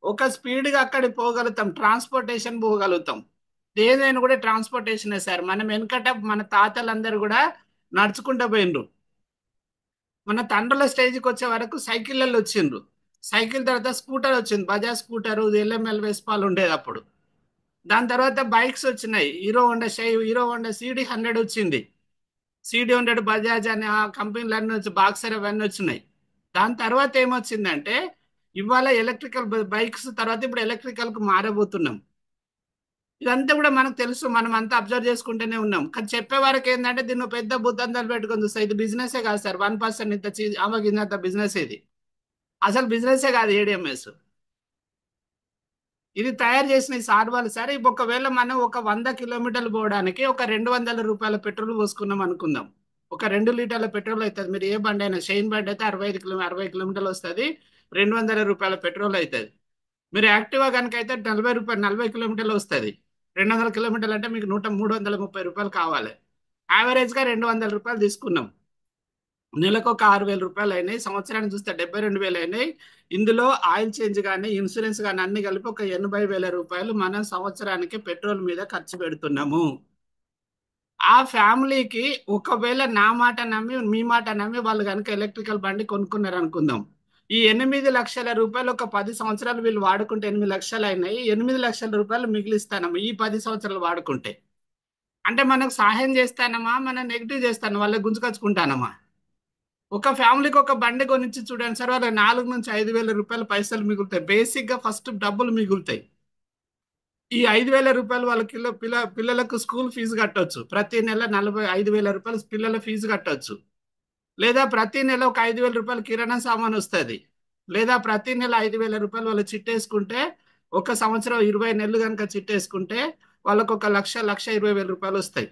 ఒక స్పీడ్గా అక్కడికి పోగలుగుతాం, ట్రాన్స్పోర్టేషన్ పోగలుగుతాం. ఏదైనా కూడా ట్రాన్స్పోర్టేషనే సార్. మనం వెనకట మన తాతలందరూ కూడా నడుచుకుంటూ పోయిండ్రు. మన తండ్రుల స్టేజ్కి వచ్చే వరకు సైకిళ్ళల్లో వచ్చిండ్రు. సైకిల్ తర్వాత స్కూటర్ వచ్చింది, బజాజ్ స్కూటర్, ఎల్ఎంఎల్ వెస్పాలు ఉండేది అప్పుడు. దాని తర్వాత బైక్స్ వచ్చినాయి, హీరో హోండా CD 100 వచ్చింది, CD 100, బజాజ్ అనే ఆ కంపెనీలు అన్నీ వచ్చి బాక్సర్ అవన్నీ వచ్చినాయి. దాని తర్వాత ఏమొచ్చిందంటే ఇవాళ ఎలక్ట్రికల్ బైక్స్ తర్వాత ఇప్పుడు ఎలక్ట్రికల్ కు మారబోతున్నాం. ఇదంతా కూడా మనకు తెలుసు, మనం అంతా అబ్జర్వ్ చేసుకుంటూనే ఉన్నాం. కానీ చెప్పే వరకు ఏంటంటే దీన్ని పెద్ద బుద్ధాంతాలు పెట్టుకొని చూస్తే ఇది బిజినెసే కాదు సార్. 1% ఇంత ఆమెకింత బిజినెస్ ఇది, అసలు బిజినెసే కాదు ADMS. ఇది తయారు చేసిన ఈ సార్ వాళ్ళు సార్. ఇప్పుడు ఒకవేళ మనం ఒక 100 కిలోమీటర్లు పోవడానికి ఒక 200 రూపాయల పెట్రోల్ పోసుకున్నాం అనుకుందాం. ఒక 2 లీటర్ల పెట్రోల్ అవుతుంది. మీరు ఏ బండి అయినా, షైన్ బండి అయితే 60 కిలోమీటర్లు వస్తుంది, 200 రూపాయల పెట్రోల్ అవుతుంది. మీరు యాక్టివా కనుక అయితే 40 కిలోమీటర్లు వస్తుంది. 200 కిలోమీటర్లు అంటే మీకు 330 రూపాయలు కావాలి. యావరేజ్గా 200 రూపాయలు తీసుకున్నాం. నెలకు ఒక 6,000 రూపాయలు అయినాయి, సంవత్సరానికి చూస్తే 72,000 అయినాయి. ఇందులో ఆయిల్ చేంజ్ కానీ ఇన్సూరెన్స్ కానీ అన్ని కలిపి ఒక 80,000 రూపాయలు మనం సంవత్సరానికి పెట్రోల్ మీద ఖర్చు పెడుతున్నాము. ఆ ఫ్యామిలీకి ఒకవేళ నా మాట నమ్మి మీ మాట నమ్మి వాళ్ళు కనుక ఎలక్ట్రికల్ బండి కొనుక్కున్నారు అనుకుందాం, ఈ 8 లక్షల రూపాయలు ఒక 10 సంవత్సరాలు వీళ్ళు వాడుకుంటే 8 లక్షలు అయినాయి. 8 లక్షల రూపాయలు మిగిలిస్తానము ఈ 10 సంవత్సరాలు వాడుకుంటే. అంటే మనకు సహాయం చేస్తానమా, మనం నెగిటివ్ చేస్తాను వాళ్ళకి గుంజుకొచ్చుకుంటానమా? ఒక ఫ్యామిలీకి ఒక బండి కొనిచ్చి చూడండి సార్, వాళ్ళకి 4 నుంచి 5 వేల రూపాయలు పైసలు మిగులుతాయి. బేసిక్ గా ఫస్ట్ డబ్బులు మిగులుతాయి. ఈ 5,000 రూపాయలు వాళ్ళ పిల్లలకు స్కూల్ ఫీజు కట్టొచ్చు. ప్రతి నెల 45,000 రూపాయలు పిల్లల ఫీజు కట్టొచ్చు. లేదా ప్రతి నెల ఒక 5,000 రూపాయలు కిరాణా సామాన్ వస్తుంది. లేదా ప్రతి నెల 5,000 రూపాయలు వాళ్ళు చిట్టేసుకుంటే ఒక సంవత్సరం 20 నెలలు కనుక చిట్టేసుకుంటే వాళ్ళకు ఒక 1,20,000 రూపాయలు వస్తాయి.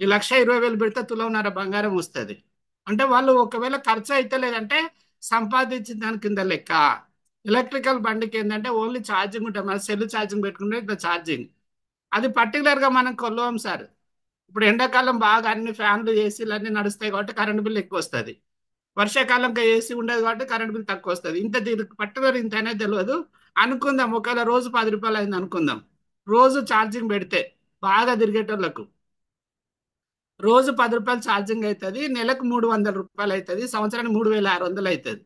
ఈ 1,20,000 పెడితే తులమున్నర బంగారం వస్తుంది. అంటే వాళ్ళు ఒకవేళ ఖర్చు అయితే లేదంటే సంపాదించిన దాని కింద లెక్క. ఎలక్ట్రికల్ బండికి ఏంటంటే ఓన్లీ ఛార్జింగ్ ఉంటుంది, మన సెల్ ఛార్జింగ్ పెట్టుకుంటే ఇట్లా ఛార్జింగ్. అది పర్టికులర్గా మనం కొలవం సార్. ఇప్పుడు ఎండాకాలం బాగా అన్ని ఫ్యాన్లు ఏసీలు అన్ని నడుస్తాయి కాబట్టి కరెంట్ బిల్ ఎక్కువ వస్తుంది. వర్షాకాలం ఏసీ ఉండదు కాబట్టి కరెంట్ బిల్ తక్కువ వస్తుంది. ఇంత దీనికి పర్టికులర్ ఇంత అనేది తెలియదు. అనుకుందాం ఒకవేళ రోజు 10 రూపాయలు అయింది అనుకుందాం. రోజు ఛార్జింగ్ పెడితే బాగా తిరిగేటోళ్ళకు రోజు 10 రూపాయలు ఛార్జింగ్ అవుతుంది. నెలకు 300 రూపాయలు అవుతుంది. సంవత్సరానికి 3600 అవుతుంది.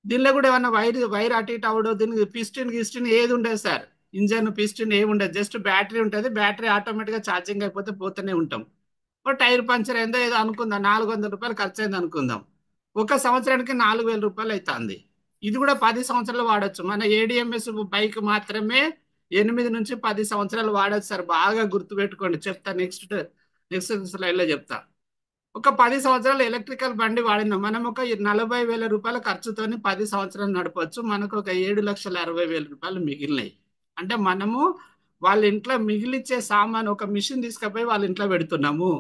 దీనిలో కూడా ఏమన్నా వైర్ అటు ఇటు అవడం, దీనికి పిస్టిన్ గిస్టిన్ ఏది ఉండదు సార్. ఇంజన్ పిస్టిన్ ఏమి ఉండదు, జస్ట్ బ్యాటరీ ఉంటుంది. బ్యాటరీ ఆటోమేటిక్గా ఛార్జింగ్ అయిపోతే పోతూనే ఉంటాం. ఓ టైర్ పంచర్ అయిందో ఏదో అనుకుందాం, 400 రూపాయలు ఖర్చు అయింది అనుకుందాం. ఒక సంవత్సరానికి 4000 రూపాయలు అవుతుంది. ఇది కూడా 10 సంవత్సరాలు వాడచ్చు. మన ఏడిఎంఎస్ బైక్ మాత్రమే 8 నుంచి 10 సంవత్సరాలు వాడచ్చు సార్. బాగా గుర్తుపెట్టుకోండి, చెప్తా నెక్స్ట్ నెక్స్ట్ స్లైడ్లో చెప్తా. ఒక 10 సంవత్సరాలు ఎలక్ట్రికల్ బండి వాడినాం మనం, ఒక 40,000 రూపాయల ఖర్చుతోని 10 సంవత్సరాలు నడపచ్చు. మనకు ఒక 7,60,000 రూపాయలు మిగిలినాయి. అంటే మనము వాళ్ళ ఇంట్లో మిగిలిచ్చే సామాన్ ఒక మిషన్ తీసుకుపోయి వాళ్ళ ఇంట్లో పెడుతున్నాము.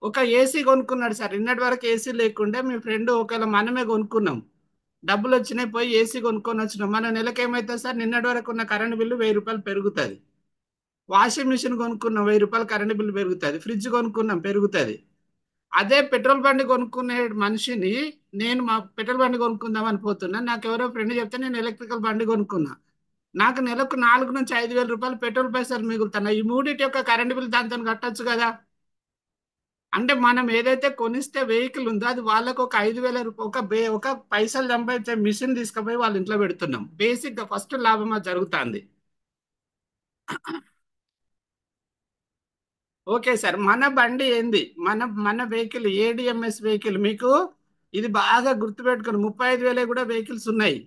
ఒక ఏసీ కొనుక్కున్నాడు సార్. నిన్నటి వరకు ఏసీ లేకుండే, మీ ఫ్రెండ్ ఒకవేళ మనమే కొనుక్కున్నాం, డబ్బులు వచ్చినాయి పోయి ఏసీ కొనుక్కొని వచ్చినాం. మన నెలకి ఏమవుతుంది సార్? నిన్నటి వరకు ఉన్న కరెంట్ బిల్లు 1000 రూపాయలు పెరుగుతుంది. వాషింగ్ మిషన్ కొనుక్కున్నాం, 1000 రూపాయలు కరెంట్ బిల్లు పెరుగుతుంది. ఫ్రిడ్జ్ కొనుక్కున్నాం, పెరుగుతుంది. అదే పెట్రోల్ బండి కొనుక్కునే మనిషిని, నేను మా పెట్రోల్ బండి కొనుక్కుందాం అని పోతున్నా, నాకు ఎవరో ఫ్రెండ్ చెప్తే నేను ఎలక్ట్రికల్ బండి కొనుక్కున్నా. నాకు నెలకు 4 నుంచి 5 వేల రూపాయలు పెట్రోల్ పైసలు మిగులుతున్నాయి. ఈ మూడింటి యొక్క కరెంట్ బిల్ దాంతో కట్టొచ్చు కదా. అంటే మనం ఏదైతే కొనిస్తే వెహికల్ ఉందో అది వాళ్ళకు ఒక 5,000 రూపాయలు, ఒక పైసలు సంపాదించే మిషన్ తీసుకుపోయి వాళ్ళ ఇంట్లో పెడుతున్నాం. బేసిక్ గా ఫస్ట్ లాభం అది జరుగుతుంది. ఓకే సార్, మన బండి ఏంది, మన మన వెహికల్ ఏడిఎంఎస్ వెహికల్ మీకు ఇది బాగా గుర్తుపెట్టుకోండి. 35,000 కూడా వెహికల్స్ ఉన్నాయి.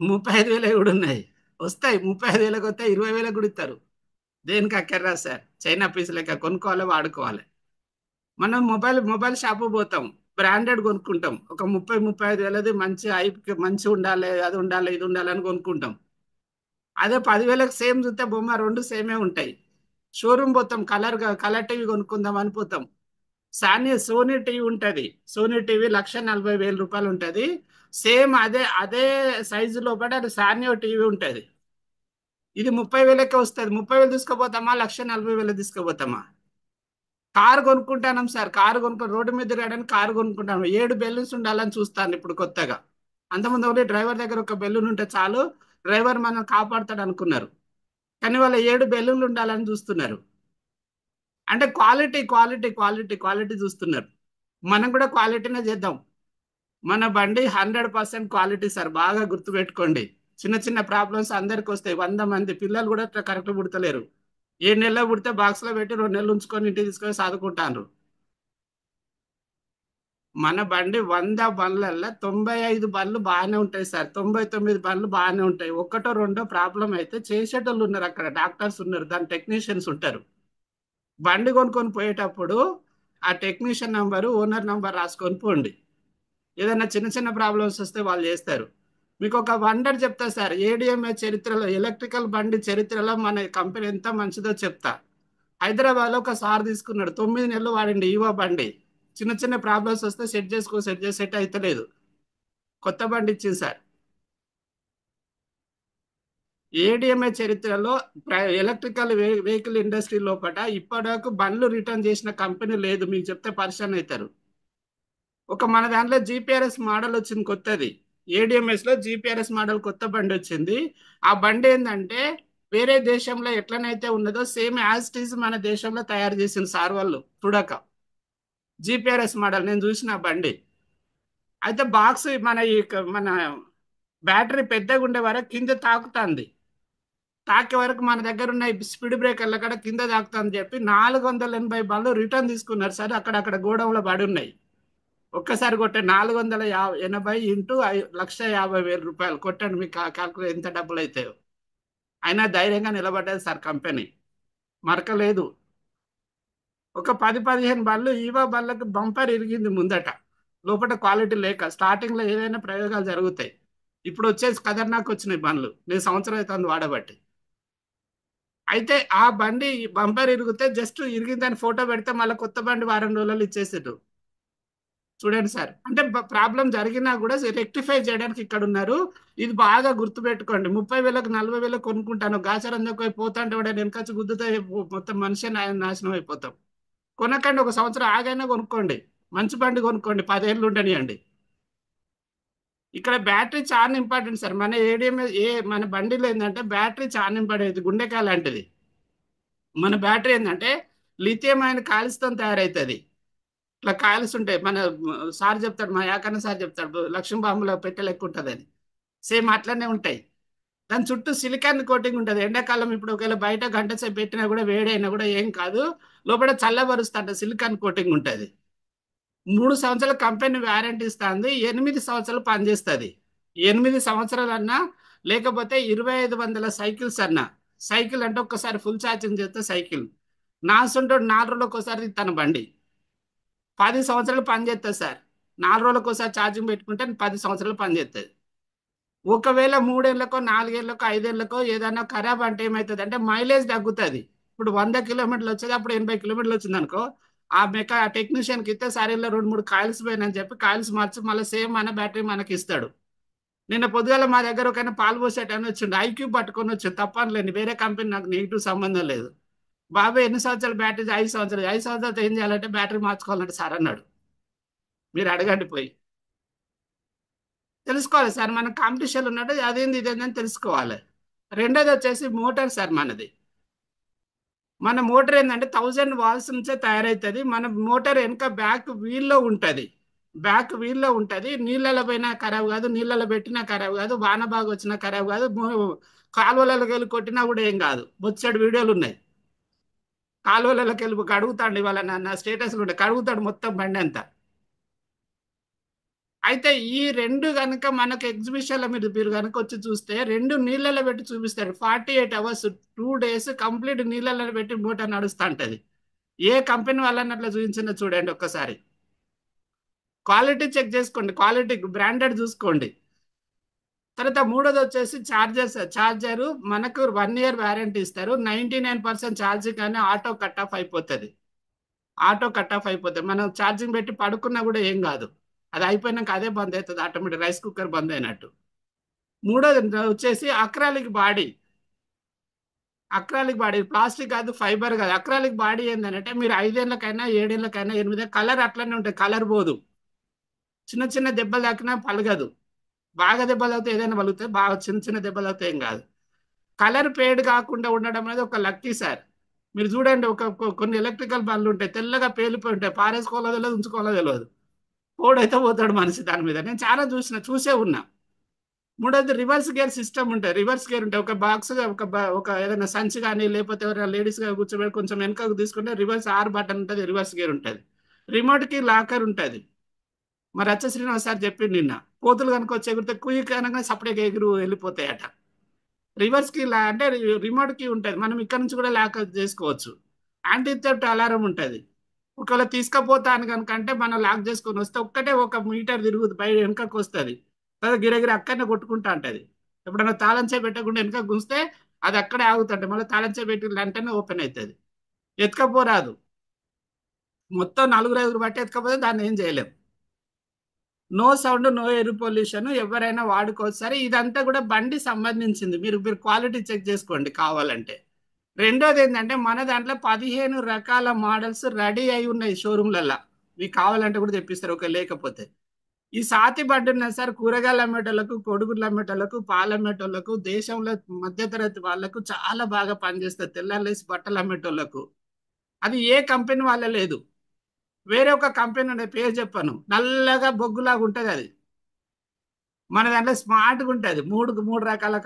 35,000 కూడా ఉన్నాయి. వస్తాయి 35,000 వస్తాయి, 20,000 కూడా ఇస్తారు. దేనికి అక్కర్రా సార్, చైనా పీస్ లెక్క కొనుక్కోవాలి, వాడుకోవాలి. మనం మొబైల్ షాపు పోతాం, బ్రాండెడ్ కొనుక్కుంటాం. ఒక 30-35 వేలది మంచి మంచి ఉండాలి, అది ఉండాలి, ఇది ఉండాలి అని కొనుక్కుంటాం. అదే 10,000కి సేమ్ చూస్తే బొమ్మ రెండు సేమే ఉంటాయి. షోరూమ్ పోతాం, కలర్ టీవీ కొనుక్కుందాం అని పోతాం. సోనీ టీవీ ఉంటుంది. సోనీ టీవీ 1,40,000 రూపాయలు ఉంటుంది. సేమ్ అదే అదే సైజు లోపల అది సానియో టీవీ ఉంటుంది. ఇది 30,000కే వస్తుంది. 30,000 తీసుకుపోతామా, 1,40,000 తీసుకుపోతామా? కారు కొనుక్కుంటాం సార్. కారు కొనుక్కొని రోడ్డు మీద తిరగడానికి కారు కొనుక్కుంటాను. 7 బెలూన్స్ ఉండాలని చూస్తాను ఇప్పుడు కొత్తగా. అంతకుముందు ఒకటి డ్రైవర్ దగ్గర ఒక బెలూన్ ఉంటే చాలు, డ్రైవర్ మనం కాపాడుతాడు అనుకున్నారు. కానీ వాళ్ళ 7 బెలూన్లు ఉండాలని చూస్తున్నారు. అంటే క్వాలిటీ క్వాలిటీ క్వాలిటీ క్వాలిటీ చూస్తున్నారు. మనం కూడా క్వాలిటీనే చేద్దాం. మన బండి 100% క్వాలిటీ సార్, బాగా గుర్తుపెట్టుకోండి. చిన్న చిన్న ప్రాబ్లమ్స్ అందరికి వస్తాయి. 100 మంది పిల్లలు కూడా కరెక్ట్ పుడతలేరు. 7 నెలలు పుడితే బాక్స్ లో పెట్టి 2 నెలలు ఉంచుకొని ఇంటికి తీసుకొని చదువుకుంటారు. మన బండి 100 బండ్లల్లో 95 బండ్లు బాగానే ఉంటాయి సార్. 99 బండ్లు బాగానే ఉంటాయి. ఒక్కటో రెండో ప్రాబ్లం అయితే చేసేటోళ్ళు ఉన్నారు, అక్కడ డాక్టర్స్ ఉన్నారు, దాని టెక్నీషియన్స్ ఉంటారు. బండి కొనుక్కొని పోయేటప్పుడు ఆ టెక్నీషియన్ నంబరు, ఓనర్ నంబర్ రాసుకొని పోండి. ఏదైనా చిన్న చిన్న ప్రాబ్లమ్స్ వస్తే వాళ్ళు చేస్తారు. మీకు ఒక వండర్ చెప్తా సార్. ఏడిఎంఏ చరిత్రలో, ఎలక్ట్రికల్ బండి చరిత్రలో మన కంపెనీ ఎంత మంచిదో చెప్తా. హైదరాబాద్లో ఒక సార్ తీసుకున్నాడు, 9 నెలలు వాడిండి ఈవో బండి. చిన్న చిన్న ప్రాబ్లమ్స్ వస్తే సెట్ అవుతలేదు, కొత్త బండి ఇచ్చింది సార్. ఏడిఎంఏ చరిత్రలో ఎలక్ట్రికల్ వెహికల్ ఇండస్ట్రీ లోపల ఇప్పటివరకు బండ్లు రిటర్న్ చేసిన కంపెనీ లేదు. మీకు చెప్తే పరిశాన్ అవుతారు. ఒక మన దాంట్లో జిపిఆర్ఎస్ మోడల్ వచ్చింది కొత్తది. ఏడిఎంఎస్ లో జిపిఆర్ఎస్ మోడల్ కొత్త బండి వచ్చింది. ఆ బండి ఏంటంటే వేరే దేశంలో ఎట్లనైతే ఉన్నదో సేమ్ యాజ్ ఇట్ ఈజ్ మన దేశంలో తయారు చేసింది సార్ వాళ్ళు చూడక. జిపిఆర్ఎస్ మోడల్ నేను చూసిన ఆ బండి. అయితే బాక్స్ మన బ్యాటరీ పెద్దగా ఉండే వరకు కింద తాకుతుంది. తాకే వరకు మన దగ్గర ఉన్న స్పీడ్ బ్రేకర్ల కూడా కింద తాకుతుందని చెప్పి 480 బండ్లు రిటర్న్ తీసుకున్నారు సార్. అక్కడ గోడౌన్లో పడి ఉన్నాయి. ఒక్కసారి కొట్టే 480 ఇంటూ 1,50,000 రూపాయలు కొట్టండి, మీకు క్యాల్కులేట్ ఎంత డబ్బులు అవుతాయో. అయినా ధైర్యంగా నిలబడ్డది సార్ కంపెనీ, మరకలేదు. ఒక 10-15 బండ్లు ఈవో బండ్లకు బంపర్ ఇరిగింది ముందట, లోపల క్వాలిటీ లేక. స్టార్టింగ్లో ఏదైనా ప్రయోగాలు జరుగుతాయి. ఇప్పుడు వచ్చేసి ఖతర్నాక్ వచ్చినాయి బండ్లు, నేను సంవత్సరం అవుతుంది వాడబట్టి. అయితే ఆ బండి బంపర్ ఇరిగితే జస్ట్ ఇరిగిందని ఫోటో పెడితే మళ్ళీ కొత్త బండి వారం రోజులలో ఇచ్చేసారు. చూడండి సార్, అంటే ప్రాబ్లం జరిగినా కూడా రెక్టిఫై చేయడానికి ఇక్కడ ఉన్నారు. ఇది బాగా గుర్తుపెట్టుకోండి. 30,000కు 40,000 కొనుక్కుంటాను, గాచరం పోయి పోతాంటే కూడా వెనకొచ్చి గుద్దుతో మొత్తం మనిషి నాశనం అయిపోతాం. కొనకండి, ఒక సంవత్సరం ఆగైనా కొనుక్కోండి. మంచి బండి కొనుక్కోండి, 10 ఏళ్ళు ఉండనియండి. ఇక్కడ బ్యాటరీ చాలా ఇంపార్టెంట్ సార్. మన మన బండిలో ఏంటంటే బ్యాటరీ చాలా ఇంపార్టెంట్, గుండెకాయ లాంటిది. మన బ్యాటరీ ఏంటంటే లిథియం అయిన కాల్స్తో తయారవుతుంది. ఇట్లా కాయిల్స్ ఉంటాయి. సార్ చెప్తాడు, మా యాకన్న సార్ చెప్తాడు, లక్ష్మీ బాంబులో పెట్టె లెక్క ఉంటుంది అని. సేమ్ అట్లనే ఉంటాయి. దాని చుట్టూ సిలికాన్ కోటింగ్ ఉంటుంది. ఎండాకాలం ఇప్పుడు ఒకవేళ బయట గంట సేపు పెట్టినా కూడా వేడి అయినా కూడా ఏం కాదు. లోపల చల్లబరుస్తుంట సిలికాన్ కోటింగ్ ఉంటుంది. 3 సంవత్సరాల కంపెనీ వ్యారంటీ ఇస్తుంది. 8 సంవత్సరాలు పనిచేస్తుంది. 8 సంవత్సరాలన్నా, లేకపోతే 2500 సైకిల్స్ అన్నా. సైకిల్ అంటే ఒక్కసారి ఫుల్ ఛార్జింగ్ చేస్తే సైకిల్ నాసుంటాడు. 4 రోజులకు ఒకసారి తన బండి 10 సంవత్సరాలు పనిచేస్తుంది సార్. 4 రోజులకు ఒకసారి ఛార్జింగ్ పెట్టుకుంటే 10 సంవత్సరాలు పనిచేస్తుంది. ఒకవేళ 3 ఏళ్లకో 4 ఏళ్లకో 5 ఏళ్లకో ఏదైనా ఖరాబ్ అంటే ఏమవుతుంది అంటే మైలేజ్ తగ్గుతుంది. ఇప్పుడు 100 కిలోమీటర్లు వచ్చేది అప్పుడు 80 కిలోమీటర్లు వచ్చింది అనుకో, ఆ టెక్నీషియన్కి ఇస్తే సరే ఇలా 2 3 కాయిల్స్ పోయినని చెప్పి కాయిల్స్ మార్చి మళ్ళీ సేమ్ మన బ్యాటరీ మనకి ఇస్తాడు. నిన్న పొద్దుగాల మా దగ్గర ఒక పాలు పోసేటని వచ్చిండు, ఐక్యూ పట్టుకొని వచ్చి తప్పనిలేని, వేరే కంపెనీ నాకు నెగిటివ్ సంబంధం లేదు. బాబాయ్ ఎన్ని సంవత్సరాలు బ్యాటరీ? 5 సంవత్సరాలు. 5 సంవత్సరాలు ఏం చేయాలంటే బ్యాటరీ మార్చుకోవాలంటే సార్ అన్నాడు. మీరు అడగండి పోయి. తెలుసుకోవాలి సార్, మన కాంపిటీషన్ ఉన్నట్టు అదేంది ఇదేంది అని తెలుసుకోవాలి. రెండోది వచ్చేసి మోటార్ సార్. మన మోటార్ ఏంటంటే 1000 వాల్స్ నుంచే తయారవుతుంది. మన మోటార్ వెనక బ్యాక్ వీల్లో ఉంటుంది. నీళ్ళలో పోయినా ఖరాబ్ కాదు, నీళ్ళలో పెట్టినా ఖరాబ్ కాదు, వాన బాగా వచ్చినా ఖరాబ్ కాదు, కాలువలలోకి వెళ్ళి కొట్టినా కూడా ఏం కాదు. బొచ్చెడు వీడియోలు ఉన్నాయి. కాలువలలోకి వెళ్ళి కడుగుతాడు, ఇవాళ నా స్టేటస్లు ఉంటాయి, కడుగుతాడు మొత్తం బండి అంతా. అయితే ఈ రెండు కనుక మనకు ఎగ్జిబిషన్లో మీరు కనుక వచ్చి చూస్తే, రెండు నీళ్ళలో పెట్టి చూపిస్తారు. 48 అవర్స్ 2 డేస్ కంప్లీట్ నీళ్ళలో పెట్టి మోటార్ నడుస్తూ ఉంటుంది. ఏ కంపెనీ వాళ్ళని అట్లా చూపించిందో చూడండి ఒక్కసారి. క్వాలిటీ చెక్ చేసుకోండి, క్వాలిటీ బ్రాండెడ్ చూసుకోండి. తర్వాత మూడోది వచ్చేసి ఛార్జరు మనకు 1 ఇయర్ వ్యారంటీ ఇస్తారు. 99% ఛార్జింగ్ కానీ ఆటో కట్ ఆఫ్ అయిపోతుంది. మనం ఛార్జింగ్ పెట్టి పడుకున్నా కూడా ఏం కాదు. అది అయిపోయినాక అదే బంద్ అవుతుంది ఆటోమేటిక్, రైస్ కుక్కర్ బంద్ అయినట్టు. మూడోది వచ్చేసి అక్రాలిక్ బాడీ ప్లాస్టిక్ కాదు, ఫైబర్ కాదు. అక్రాలిక్ బాడీ ఏంటంటే మీరు 5 ఏళ్ళకైనా 7 ఏళ్ళకైనా 8 కలర్ అట్లనే ఉంటుంది, కలర్ పోదు. చిన్న చిన్న దెబ్బలు తాకినా పలగదు. బాగా దెబ్బలు అవుతాయి ఏదైనా పలుగుతాయి, బాగా చిన్న చిన్న దెబ్బలు అవుతాయి ఏం కాదు. కలర్ పేడ్ కాకుండా ఉండడం అనేది ఒక లక్కీ సార్. మీరు చూడండి, కొన్ని ఎలక్ట్రికల్ బండ్లు ఉంటాయి తెల్లగా పేలిపోయి ఉంటాయి, పారేసుకోవాలో తెలియదు, ఉంచుకోవాలో తెలియదు. పోడైతే పోతాడు మనిషి దాని మీద. నేను చాలా చూసే ఉన్నా. మూడోది రివర్స్ గేర్ సిస్టమ్ ఉంటాయి. రివర్స్ గేర్ ఉంటాయి. ఒక బాక్స్ ఒక ఏదైనా సంచి కానీ లేకపోతే ఎవరైనా లేడీస్ గా కూర్చోబెట్టి కొంచెం వెనకకు తీసుకుంటే రివర్స్ బటన్ ఉంటుంది, రివర్స్ గేర్ ఉంటుంది. రిమోట్ కి లాకర్ ఉంటుంది. మరి రచ్చ శ్రీనివాస్ సార్ చెప్పింది నిన్న, కోతులు కనుక వచ్చి ఎగిరితే కుయ్యి కనుక సపరేట్గా ఎగురు వెళ్ళిపోతాయట. రివర్స్ కి అంటే రిమోట్ కి ఉంటుంది, మనం ఇక్కడ నుంచి కూడా లాక్ చేసుకోవచ్చు. యాంటీ థెఫ్ట్ అలారం ఉంటుంది. ఒకవేళ తీసుకపోతా అని కనుక అంటే మనం లాక్ చేసుకొని వస్తే ఒక్కటే 1 మీటర్ తిరుగుతుంది, బయట వెనకకు వస్తుంది. తర్వాత గిరగిర అక్కడనే కొట్టుకుంటా ఉంటుంది. ఎప్పుడైనా తాళం చేయి పెట్టకుండా వెనక గుంస్తే అది అక్కడే ఆగుతుంటే మళ్ళీ తాళం చేయి పెట్టి వెంటనే ఓపెన్ అవుతుంది. ఎత్తుకపోరాదు. మొత్తం 4 5 బట్టి ఎత్తుకపోతే దాన్ని ఏం చేయలేం. No sound, no air pollution, ఎవరైనా వాడుకోవచ్చు. సరే ఇదంతా కూడా బండి సంబంధించింది, మీరు క్వాలిటీ చెక్ చేసుకోండి కావాలంటే. రెండోది ఏంటంటే మన దాంట్లో 15 రకాల మోడల్స్ రెడీ అయి ఉన్నాయి షోరూమ్లల్లో. మీకు కావాలంటే కూడా తెప్పిస్తారు ఒక లేకపోతే. ఈ సాతి బండి ఉన్నాయి సార్, కూరగాయలు అమ్మేటోళ్ళకు, కొడుగులు అమ్మేటోళ్ళకు, పాలు అమ్మేటోళ్ళకు, దేశంలో మధ్యతరగతి వాళ్ళకు చాలా బాగా పనిచేస్తుంది. తెల్లారేసి బట్టలు అమ్మేటోళ్ళకు. అది ఏ కంపెనీ వాళ్ళ లేదు. వేరే ఒక కంపెనీ ఉండే, పేరు చెప్పాను, నల్లగా బొగ్గులాగా ఉంటుంది అది. మన దాంట్లో స్మార్ట్గా ఉంటుంది. మూడు మూడు రకాల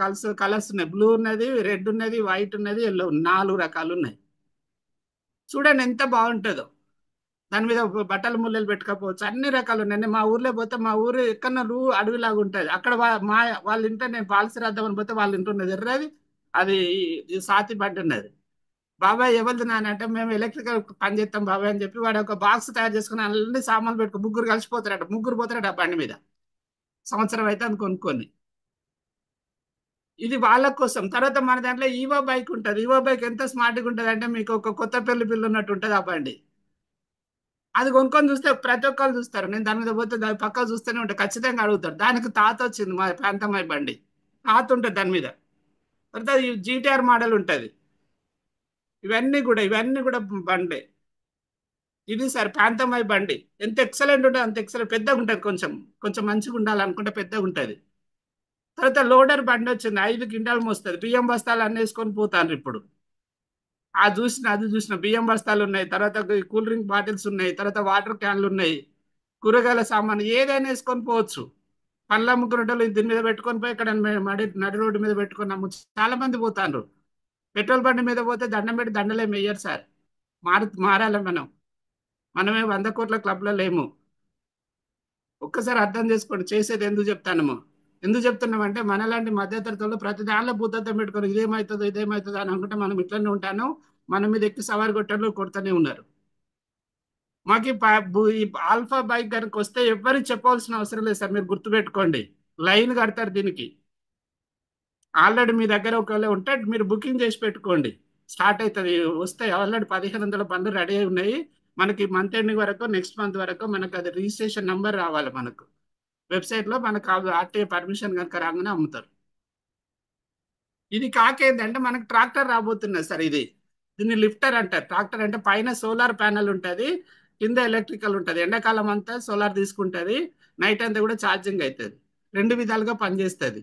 కలర్స్ ఉన్నాయి. బ్లూ ఉన్నది, రెడ్ ఉన్నది, వైట్ ఉన్నది, ఎల్లో, 4 రకాలు ఉన్నాయి. చూడండి ఎంత బాగుంటుందో. దాని మీద బట్టల ముల్లలు పెట్టుకోపోవచ్చు, అన్ని రకాలు ఉన్నాయి. నేను మా ఊర్లో పోతే, మా ఊరు ఎక్కడన్నా అడవిలాగా ఉంటుంది. అక్కడ వాళ్ళ ఇంట్లో నేను పాలసీ రాద్దామని పోతే వాళ్ళ ఇంట్లో ఉన్నది ఎర్రది, అది ఈ సాతి బండి ఉన్నది. బాబాయ్ ఎవరిది నాన్న అంటే, మేము ఎలక్ట్రికల్ పని చేస్తాం బాబాయ్ అని చెప్పి వాడు ఒక బాక్స్ తయారు చేసుకుని అన్ని సామాన్లు పెట్టుకో, ముగ్గురు పోతారట ఆ బండి మీద. సంవత్సరం అయితే అది కొనుక్కొని. ఇది వాళ్ళ కోసం. తర్వాత మన దాంట్లో ఈవో బైక్ ఉంటుంది. ఈవో బైక్ ఎంత స్మార్ట్గా ఉంటుంది అంటే, మీకు ఒక కొత్త పెళ్లి పిల్లు ఉన్నట్టు ఉంటుంది ఆ బండి. అది కొనుక్కొని చూస్తే ప్రతి ఒక్కరు చూస్తారు. నేను దాని మీద పోతే దాని పక్క చూస్తూనే ఉంటాను, ఖచ్చితంగా అడుగుతారు. దానికి తాత వచ్చింది, మా ప్రాంతమై బండి తాత ఉంటుంది దాని మీద. తర్వాత జీటీఆర్ మోడల్ ఉంటుంది. ఇవన్నీ కూడా బండే. ఇది సార్ ప్రాంతమై బండి ఎంత ఎక్సలెంట్ ఉంటుంది అంత ఎక్సలెంట్ పెద్దగా ఉంటుంది, కొంచెం కొంచెం మంచిగా ఉండాలనుకుంటే పెద్దగా ఉంటుంది. తర్వాత లోడర్ బండి వచ్చింది, 5 క్వింటాలు మోస్తుంది, బియ్యం బస్తాలు అన్ని వేసుకొని పోతాను ఇప్పుడు. ఆ చూసిన అది చూసిన బియ్యం బస్తాలు ఉన్నాయి, తర్వాత కూల్ డ్రింక్ బాటిల్స్ ఉన్నాయి, తర్వాత వాటర్ క్యాన్లు ఉన్నాయి, కూరగాయల సామాన్ ఏదైనా వేసుకొని పోవచ్చు. పండ్లు అమ్ముకునేటోళ్ళు దీని మీద పెట్టుకొని పోయి ఇక్కడ నడి రోడ్డు మీద పెట్టుకొని అమ్ముచ్చు. చాలా మంది పోతాండ్రు. పెట్రోల్ బండి మీద పోతే దండం పెట్టి దండలేం వెయ్యరు సార్. మారాలి మనం. మనమే 100 కోట్ల క్లబ్లో లేము. ఒక్కసారి అర్థం చేసుకోండి చేసేది ఎందుకు చెప్తాను. ఎందుకు చెప్తున్నామంటే మనలాంటి మధ్యతరగతులు ప్రతి దానిలో భూతత్వం పెట్టుకొని ఇదేమవుతుందో ఇదేమవుతుందో అని అనుకుంటే మనం ఇట్లనే ఉంటాను. మన మీద ఎక్కి సవారి కొట్టలు కొడుతూనే ఉన్నారు. మాకు ఈ ఆల్ఫా బైక్ కనుక వస్తే ఎవరికి చెప్పవలసిన అవసరం లేదు సార్, మీరు గుర్తుపెట్టుకోండి. లైన్ కడతారు దీనికి. ఆల్రెడీ మీ దగ్గర ఒకవేళ ఉంటే మీరు బుకింగ్ చేసి పెట్టుకోండి, స్టార్ట్ అవుతుంది. వస్తాయి ఆల్రెడీ 1500 బండ్లు రెడీ అయి ఉన్నాయి. మనకి మంత్ ఎండింగ్ వరకు నెక్స్ట్ మంత్ వరకు మనకు అది రిజిస్ట్రేషన్ నెంబర్ రావాలి మనకు. వెబ్సైట్లో మనకు ఆర్టీఏ పర్మిషన్ కనుక రాగానే అమ్ముతారు. ఇది కాకేందంటే మనకు ట్రాక్టర్ రాబోతున్నది సార్. దీన్ని లిఫ్టర్ అంటారు. ట్రాక్టర్ అంటే పైన సోలార్ ప్యానెల్ ఉంటుంది, కింద ఎలక్ట్రికల్ ఉంటుంది. ఎండాకాలం అంతా సోలార్ తీసుకుంటుంది, నైట్ అంతా కూడా ఛార్జింగ్ అవుతుంది. రెండు విధాలుగా పనిచేస్తుంది.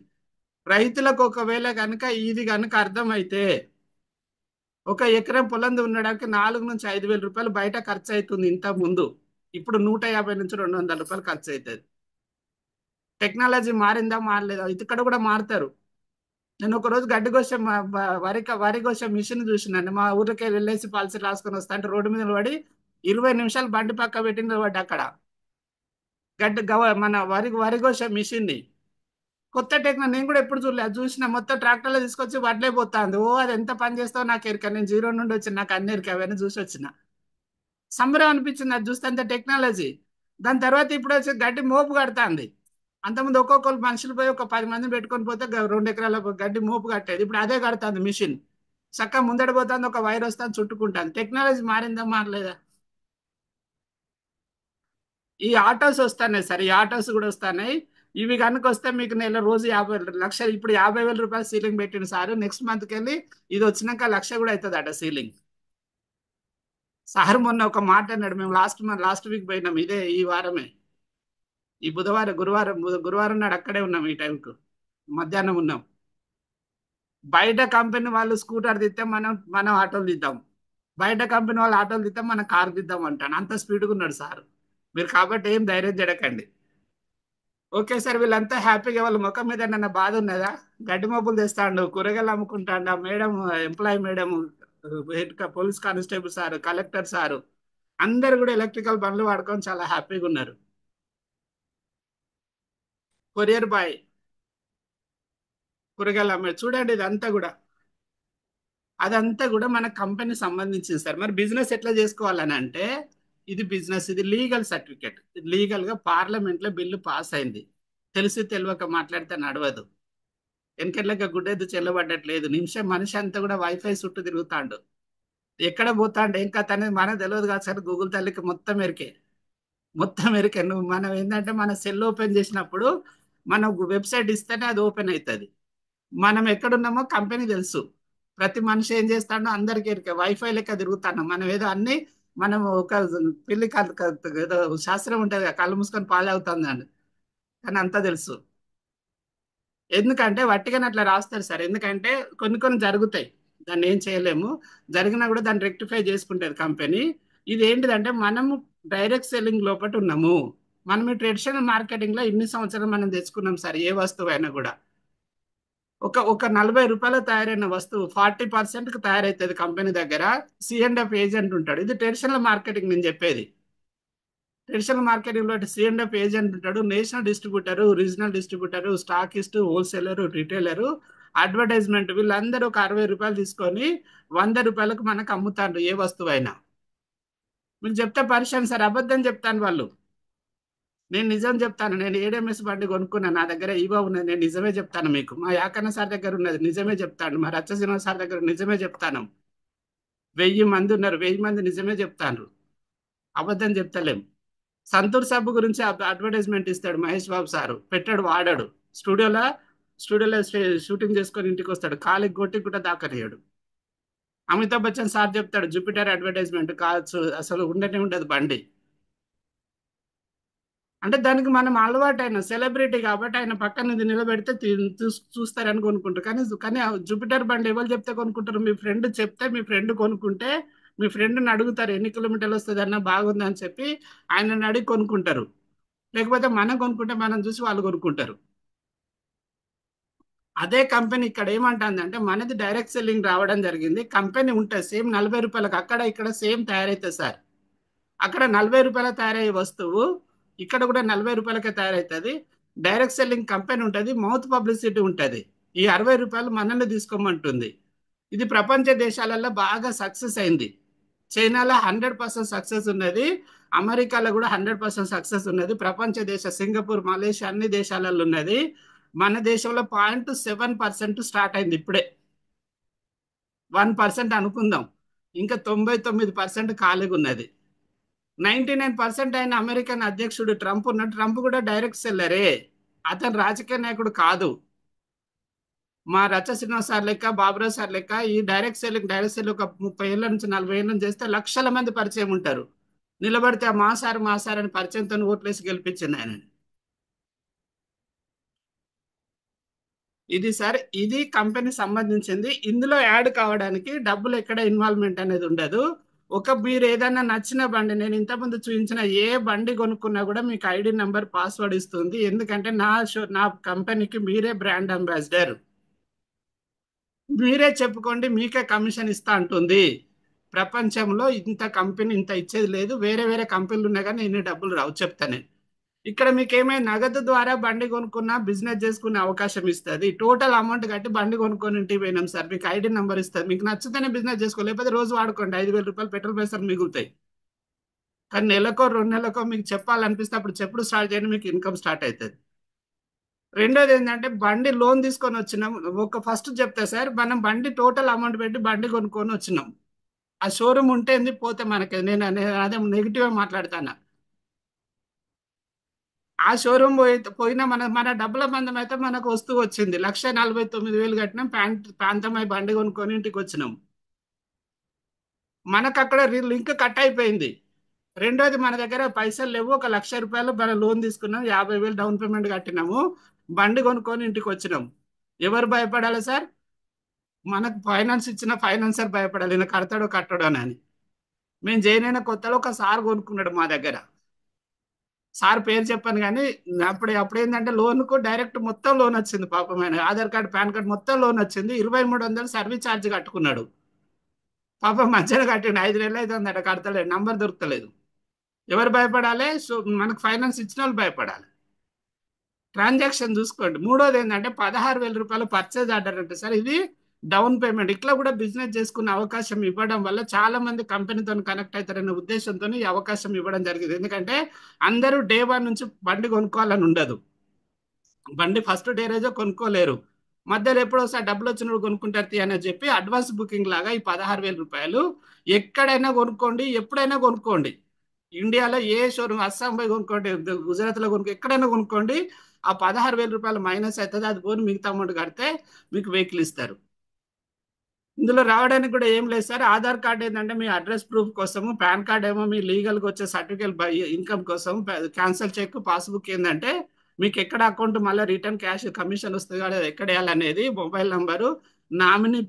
రైతులకు ఒకవేళ కనుక ఇది కనుక అర్థమైతే ఒక ఎకరం పొలం ఉండడానికి 4 నుంచి 5 వేల రూపాయలు బయట ఖర్చు అవుతుంది ఇంత ముందు. ఇప్పుడు 150 నుంచి 200 రూపాయలు ఖర్చు అవుతుంది. టెక్నాలజీ మారిందా మారలేదా ఇక్కడ కూడా మారుతారు. నేను ఒక రోజు గడ్డి కోసే వరి కోసే మిషన్ చూసినాను. మా ఊరికే వెళ్ళేసి పాలసీ రాసుకొని వస్తా అంటే రోడ్డు మీద పడి 20 నిమిషాలు బండి పక్క పెట్టి నిలబడ్డా అక్కడ. మన వరి కోసే మిషన్ ని కొత్త టెక్నాలజీ నేను కూడా ఎప్పుడు చూడలేదు. అది చూసిన మొత్తం ట్రాక్టర్లో తీసుకొచ్చి వడ్లే పోతాంది. అది ఎంత పని చేస్తావు నాకు ఎరిక, నేను జీరో నుండి వచ్చిన, నాకు అన్ని ఎరిక అవన్నీ చూసి వచ్చిన. సంబరం అనిపించింది అది చూస్తే, అంత టెక్నాలజీ. దాని తర్వాత ఇప్పుడు వచ్చి గడ్డి మోపు కడతాంది. అంతకుముందు ఒక్కొక్కరు మనుషులు పోయి ఒక 10 మందిని పెట్టుకొని పోతే 2 ఎకరాల గడ్డి మోపు కట్టేది. ఇప్పుడు అదే కడుతుంది మిషన్. చక్కగా ముందడ పోతుంది, ఒక వైర్ వస్తుంది చుట్టుకుంటాను. టెక్నాలజీ మారిందా మారలేదా? ఈ ఆటోస్ వస్తున్నాయి సార్, ఈ ఆటోస్ కూడా వస్తున్నాయి. ఇవి కనుక వస్తే మీకు నెల రోజు 50 లక్షలు. ఇప్పుడు 50,000 రూపాయలు సీలింగ్ పెట్టిన సార్, నెక్స్ట్ మంత్కి వెళ్ళి ఇది వచ్చినాక 1,00,000 కూడా అవుతుంది అట సీలింగ్. సార్ మొన్న ఒక మాట అన్నాడు, మేము లాస్ట్ వీక్ పోయినాం, ఈ వారమే, ఈ బుధవారం గురువారం నాడు అక్కడే ఉన్నాం ఈ టైంకు, మధ్యాహ్నం ఉన్నాం. బయట కంపెనీ వాళ్ళు స్కూటర్ తిస్తే మనం ఆటోలు దిద్దాం, బయట కంపెనీ వాళ్ళు ఆటోలు తిస్తే మనం కారు దిద్దాం అంటాను. అంత స్పీడ్గా ఉన్నాడు సార్. మీరు కాబట్టి ఏం ధైర్యం జరగకండి. ఓకే సార్, వీళ్ళంతా హ్యాపీగా వాళ్ళ ముఖం మీద నన్న బాధ ఉన్నదా? గడ్డి మబ్బులు తెస్తాడు, కూరగాయలు అమ్ముకుంటాడు, madam, employee madam, head police constable sir, collector sir, అందరు కూడా ఎలక్ట్రికల్ బండ్లు వాడుకొని చాలా హ్యాపీగా ఉన్నారు. కొరియర్ బాయ్, కూరగాయలు అమ్మే చూడండి, అదంతా కూడా మన కంపెనీ సంబంధించింది సార్. మరి బిజినెస్ ఎట్లా చేసుకోవాలని అంటే, ఇది బిజినెస్, ఇది లీగల్ సర్టిఫికేట్, లీగల్ గా పార్లమెంట్ లో బిల్లు పాస్ అయింది. తెలిసి తెలియక మాట్లాడితే నడవదు. వెనకెళ్ళక గుడ్డెద్దు చెల్లబడ్డట్లేదు. నిమిషం మనిషి అంతా కూడా వైఫై చుట్టూ తిరుగుతాడు. ఎక్కడ పోతాడు ఏం కథ అనేది మనకు తెలియదు కాదు సార్. గూగుల్ తల్లికి మొత్తం ఎరికే, మొత్తం ఎరికే. నువ్వు మనం ఏంటంటే మన సెల్ ఓపెన్ చేసినప్పుడు మనం వెబ్సైట్ ఇస్తేనే అది ఓపెన్ అవుతుంది. మనం ఎక్కడున్నామో కంపెనీ తెలుసు. ప్రతి మనిషి ఏం చేస్తాడో అందరికీ ఎరికే. వైఫై లెక్క తిరుగుతాను మనం. ఏదో అన్ని మనం ఒక పిల్లి ఏదో శాస్త్రం ఉంటుంది కదా, కళ్ళు మూసుకొని పాలు అవుతుంది కానీ అంతా తెలుసు. ఎందుకంటే వట్టిగానే అట్లా రాస్తారు సార్. ఎందుకంటే కొన్ని కొన్ని జరుగుతాయి, దాన్ని ఏం చేయలేము. జరిగినా కూడా దాన్ని రెక్టిఫై చేసుకుంటుంది కంపెనీ. ఇది ఏంటిదంటే మనము డైరెక్ట్ సెల్లింగ్ లోపల ఉన్నాము. మనం ఈ ట్రెడిషనల్ మార్కెటింగ్ లో ఇన్ని సంవత్సరాలు మనం తెచ్చుకున్నాం సార్. ఏ వస్తువు అయినా కూడా ఒక 40 రూపాయలు తయారైన వస్తువు 40% కి తయారైతుంది కంపెనీ దగ్గర. సిఎండ్ఎఫ్ ఏజెంట్ ఉంటాడు. ఇది ట్రెడిషనల్ మార్కెటింగ్ నేను చెప్పేది. ట్రెడిషనల్ మార్కెటింగ్ లో సిఎండ్ఎఫ్ ఏజెంట్ ఉంటాడు, national distributor, regional distributor, stockist, wholesaler, retailer, advertisement, వీళ్ళందరూ ఒక 60 రూపాయలు తీసుకొని 100 రూపాయలకు మనకు అమ్ముతారు ఏ వస్తువు అయినా. మీరు చెప్తే పరిశ్రమ సార్, అబద్ధం చెప్తాను వాళ్ళు. నేను నిజం చెప్తాను. నేను ఏడఎంఎస్ బండి కొనుక్కున్నాను, నా దగ్గర ఈవో ఉన్నది, నేను నిజమే చెప్తాను మీకు. మా యాకన్న సార్ దగ్గర ఉన్నది, నిజమే చెప్తాను. మా రచ్చసిన సార్ దగ్గర నిజమే చెప్తాను. 1000 మంది ఉన్నారు, 1000 మంది నిజమే చెప్తాను, అబద్ధం చెప్తలేం. సంతూర్ సబ్బు గురించి అడ్వర్టైజ్మెంట్ ఇస్తాడు మహేష్ బాబు సారు, పెట్టాడు, వాడాడు. స్టూడియోలో స్టూడియోలో షూటింగ్ చేసుకొని ఇంటికి వస్తాడు, కాలికి గొట్టి కూడా దాకనియాడు. అమితాబ్ బచ్చన్ సార్ చెప్తాడు జూపిటర్ అడ్వర్టైజ్మెంట్ కావచ్చు, అసలు ఉండనే ఉండదు బండి. అంటే దానికి మనం అలవాటైన సెలబ్రిటీ కాబట్టి ఆయన పక్కన ఇది నిలబెడితే చూస్తారని కొనుక్కుంటారు. కానీ ఆ జూపిటర్ బండి ఎవరు చెప్తే కొనుక్కుంటారు? మీ ఫ్రెండ్ చెప్తే, మీ ఫ్రెండ్ కొనుక్కుంటే మీ ఫ్రెండ్ని అడుగుతారు ఎన్ని కిలోమీటర్లు వస్తుంది అన్న బాగుంది అని చెప్పి ఆయనని అడిగి కొనుక్కుంటారు. లేకపోతే మనం కొనుక్కుంటే మనం చూసి వాళ్ళు కొనుక్కుంటారు. అదే కంపెనీ ఇక్కడ ఏమంటుందంటే మనది డైరెక్ట్ సెల్లింగ్ రావడం జరిగింది. కంపెనీ ఉంటుంది సేమ్ రూ. 40 అక్కడ ఇక్కడ సేమ్ తయారైతుంది సార్. అక్కడ రూ. 40 తయారయ్యే వస్తువు ఇక్కడ కూడా రూ. 40కే తయారవుతుంది. డైరెక్ట్ సెల్లింగ్ కంపెనీ ఉంటుంది, మౌత్ పబ్లిసిటీ ఉంటుంది. ఈ రూ. 60 మనల్ని తీసుకోమంటుంది. ఇది ప్రపంచ దేశాలలో బాగా సక్సెస్ అయింది. చైనాలో 100% సక్సెస్ ఉన్నది. అమెరికాలో కూడా 100% సక్సెస్ ఉన్నది. ప్రపంచ దేశ సింగపూర్, మలేషియా అన్ని దేశాలలో ఉన్నది. మన దేశంలో 0.7% స్టార్ట్ అయింది ఇప్పుడే. 1% అనుకుందాం. ఇంకా 99% ఖాళీగా ఉన్నది. 99% అయిన అమెరికన్ అధ్యక్షుడు ట్రంప్ ఉన్న ట్రంప్ కూడా డైరెక్ట్ సెల్లరే. అతను రాజకీయ నాయకుడు కాదు. మా రచ్చ శ్రీనివాస్ సార్ లెక్క, బాబురావు సార్ లెక్క ఈ డైరెక్ట్ సెల్ ఒక 30 ఏళ్ళ నుంచి 40 ఏళ్ళ నుంచి చేస్తే లక్షల మంది పరిచయం ఉంటారు. నిలబడితే మా సార్ అని పరిచయంతో ఓట్లేసి గెలిపించింది ఆయన. ఇది సార్, ఇది కంపెనీ సంబంధించింది. ఇందులో యాడ్ కావడానికి డబ్బులు ఎక్కడ ఇన్వాల్వ్మెంట్ అనేది ఉండదు. మీరు ఏదైనా నచ్చిన బండి, నేను ఇంతకుముందు చూపించిన ఏ బండి కొనుక్కున్నా కూడా మీకు ఐడి నెంబర్ పాస్వర్డ్ ఇస్తుంది. ఎందుకంటే నా కంపెనీకి మీరే బ్రాండ్ అంబాసిడర్. మీరే చెప్పుకోండి, మీకే కమిషన్ ఇస్తా అంటుంది. ప్రపంచంలో ఇంత కంపెనీ ఇంత ఇచ్చేది లేదు. వేరే వేరే కంపెనీలు ఉన్నాయి కానీ ఇన్ని డబ్బులు రావు చెప్తానే. ఇక్కడ మీకు ఏమైనా నగదు ద్వారా బండి కొనుక్కున్నా బిజినెస్ చేసుకునే అవకాశం ఇస్తుంది. టోటల్ అమౌంట్ కట్టి బండి కొనుక్కొని ఇంటికి పోయినాం సార్, మీకు ఐడి నెంబర్ ఇస్తుంది. మీకు నచ్చితేనే బిజినెస్ చేసుకో, లేకపోతే రోజు వాడుకోండి. 5,000 పెట్రోల్ పైసలు మిగులుతాయి. కానీ నెలకో 2 నెలలకో మీకు చెప్పాలనిపిస్తే అప్పుడు చెప్పుడు స్టార్ట్ చేయండి, మీకు ఇన్కమ్ స్టార్ట్ అవుతుంది. రెండోది ఏంటంటే బండి లోన్ తీసుకొని వచ్చినాం. ఫస్ట్ చెప్తా సార్, మనం బండి టోటల్ అమౌంట్ పెట్టి బండి కొనుక్కొని వచ్చినాం. ఆ షోరూమ్ ఉంటే ఏంది, పోతే మనకి నేను అదే నెగిటివ్ మాట్లాడతాను. ఆ షోరూమ్ పోయినా మన డబ్బుల మందం అయితే మనకు వస్తువు వచ్చింది. 1,49,000 కట్టినాం, ప్రాంతమై బండి కొనుక్కొని ఇంటికి వచ్చినాం. మనకు అక్కడ లింక్ కట్ అయిపోయింది. రెండోది మన దగ్గర పైసలు లేవు. ₹1,00,000 మన లోన్ తీసుకున్నాం, 50,000 డౌన్ పేమెంట్ కట్టినాము, బండి కొనుక్కొని ఇంటికి వచ్చినాం. ఎవరు భయపడాలి సార్? మనకు ఫైనాన్స్ ఇచ్చిన ఫైనాన్సర్ భయపడాలి, ఈయన కడతాడో కట్టడో అని. మేము జైన్ అయిన కొత్తలో ఒక సార్ కొనుక్కున్నాడు మా దగ్గర. సార్ పేరు చెప్పాను కానీ అప్పుడు ఏంటంటే లోన్కు డైరెక్ట్ మొత్తం లోన్ వచ్చింది. పాపం ఆయన ఆధార్ కార్డు, పాన్ కార్డు మొత్తం లోన్ వచ్చింది. 2,300 సర్వీస్ ఛార్జ్ కట్టుకున్నాడు. పాపం మధ్యలో కట్టిండు. 5 నెలలు అయితే ఉందట కడతలేదు, నంబర్ దొరకలేదు. ఎవరు భయపడాలి? సో మనకు ఫైనాన్స్ ఇచ్చిన వాళ్ళు భయపడాలి. ట్రాన్సాక్షన్ చూసుకోండి. మూడోది ఏంటంటే ₹16,000 పర్చేజ్ ఆర్డర్ అంటే సార్, ఇది డౌన్ పేమెంట్. ఇట్లా కూడా బిజినెస్ చేసుకునే అవకాశం ఇవ్వడం వల్ల చాలా మంది కంపెనీతో కనెక్ట్ అవుతారనే ఉద్దేశంతో ఈ అవకాశం ఇవ్వడం జరిగింది. ఎందుకంటే అందరూ డే 1 నుంచి బండి కొనుక్కోవాలని ఉండదు. బండి ఫస్ట్ డే రోజే కొనుక్కోలేరు. మధ్యలో ఎప్పుడో ఒకసారి డబ్బులు వచ్చినప్పుడు కొనుక్కుంటారు అని చెప్పి అడ్వాన్స్ బుకింగ్ లాగా ఈ ₹16,000 ఎక్కడైనా కొనుక్కోండి, ఎప్పుడైనా కొనుక్కోండి. ఇండియాలో ఏ షోరూమ్, అస్సాం పోయి కొనుక్కోండి, గుజరాత్లో ఎక్కడైనా కొనుక్కోండి. ఆ ₹16,000 మైనస్ అవుతుంది. అది పోని మిగతా అమౌంట్ కడితే మీకు వెహికల్ ఇస్తారు. ఇందులో రావడానికి కూడా ఏం లేదు సార్. ఆధార్ కార్డ్ ఏంటంటే మీ అడ్రస్ ప్రూఫ్ కోసము, పాన్ కార్డ్ ఏమో మీ లీగల్గా వచ్చే సర్టిఫికేట్ బై ఇన్కమ్ కోసం, క్యాన్సల్ చెక్, పాస్బుక్ ఏంటంటే మీకు ఎక్కడ అకౌంట్ మళ్ళీ రిటర్న్ క్యాష్ కమిషన్ వస్తుంది కదా ఎక్కడ వేయాలనేది, మొబైల్ నంబరు, నామినీ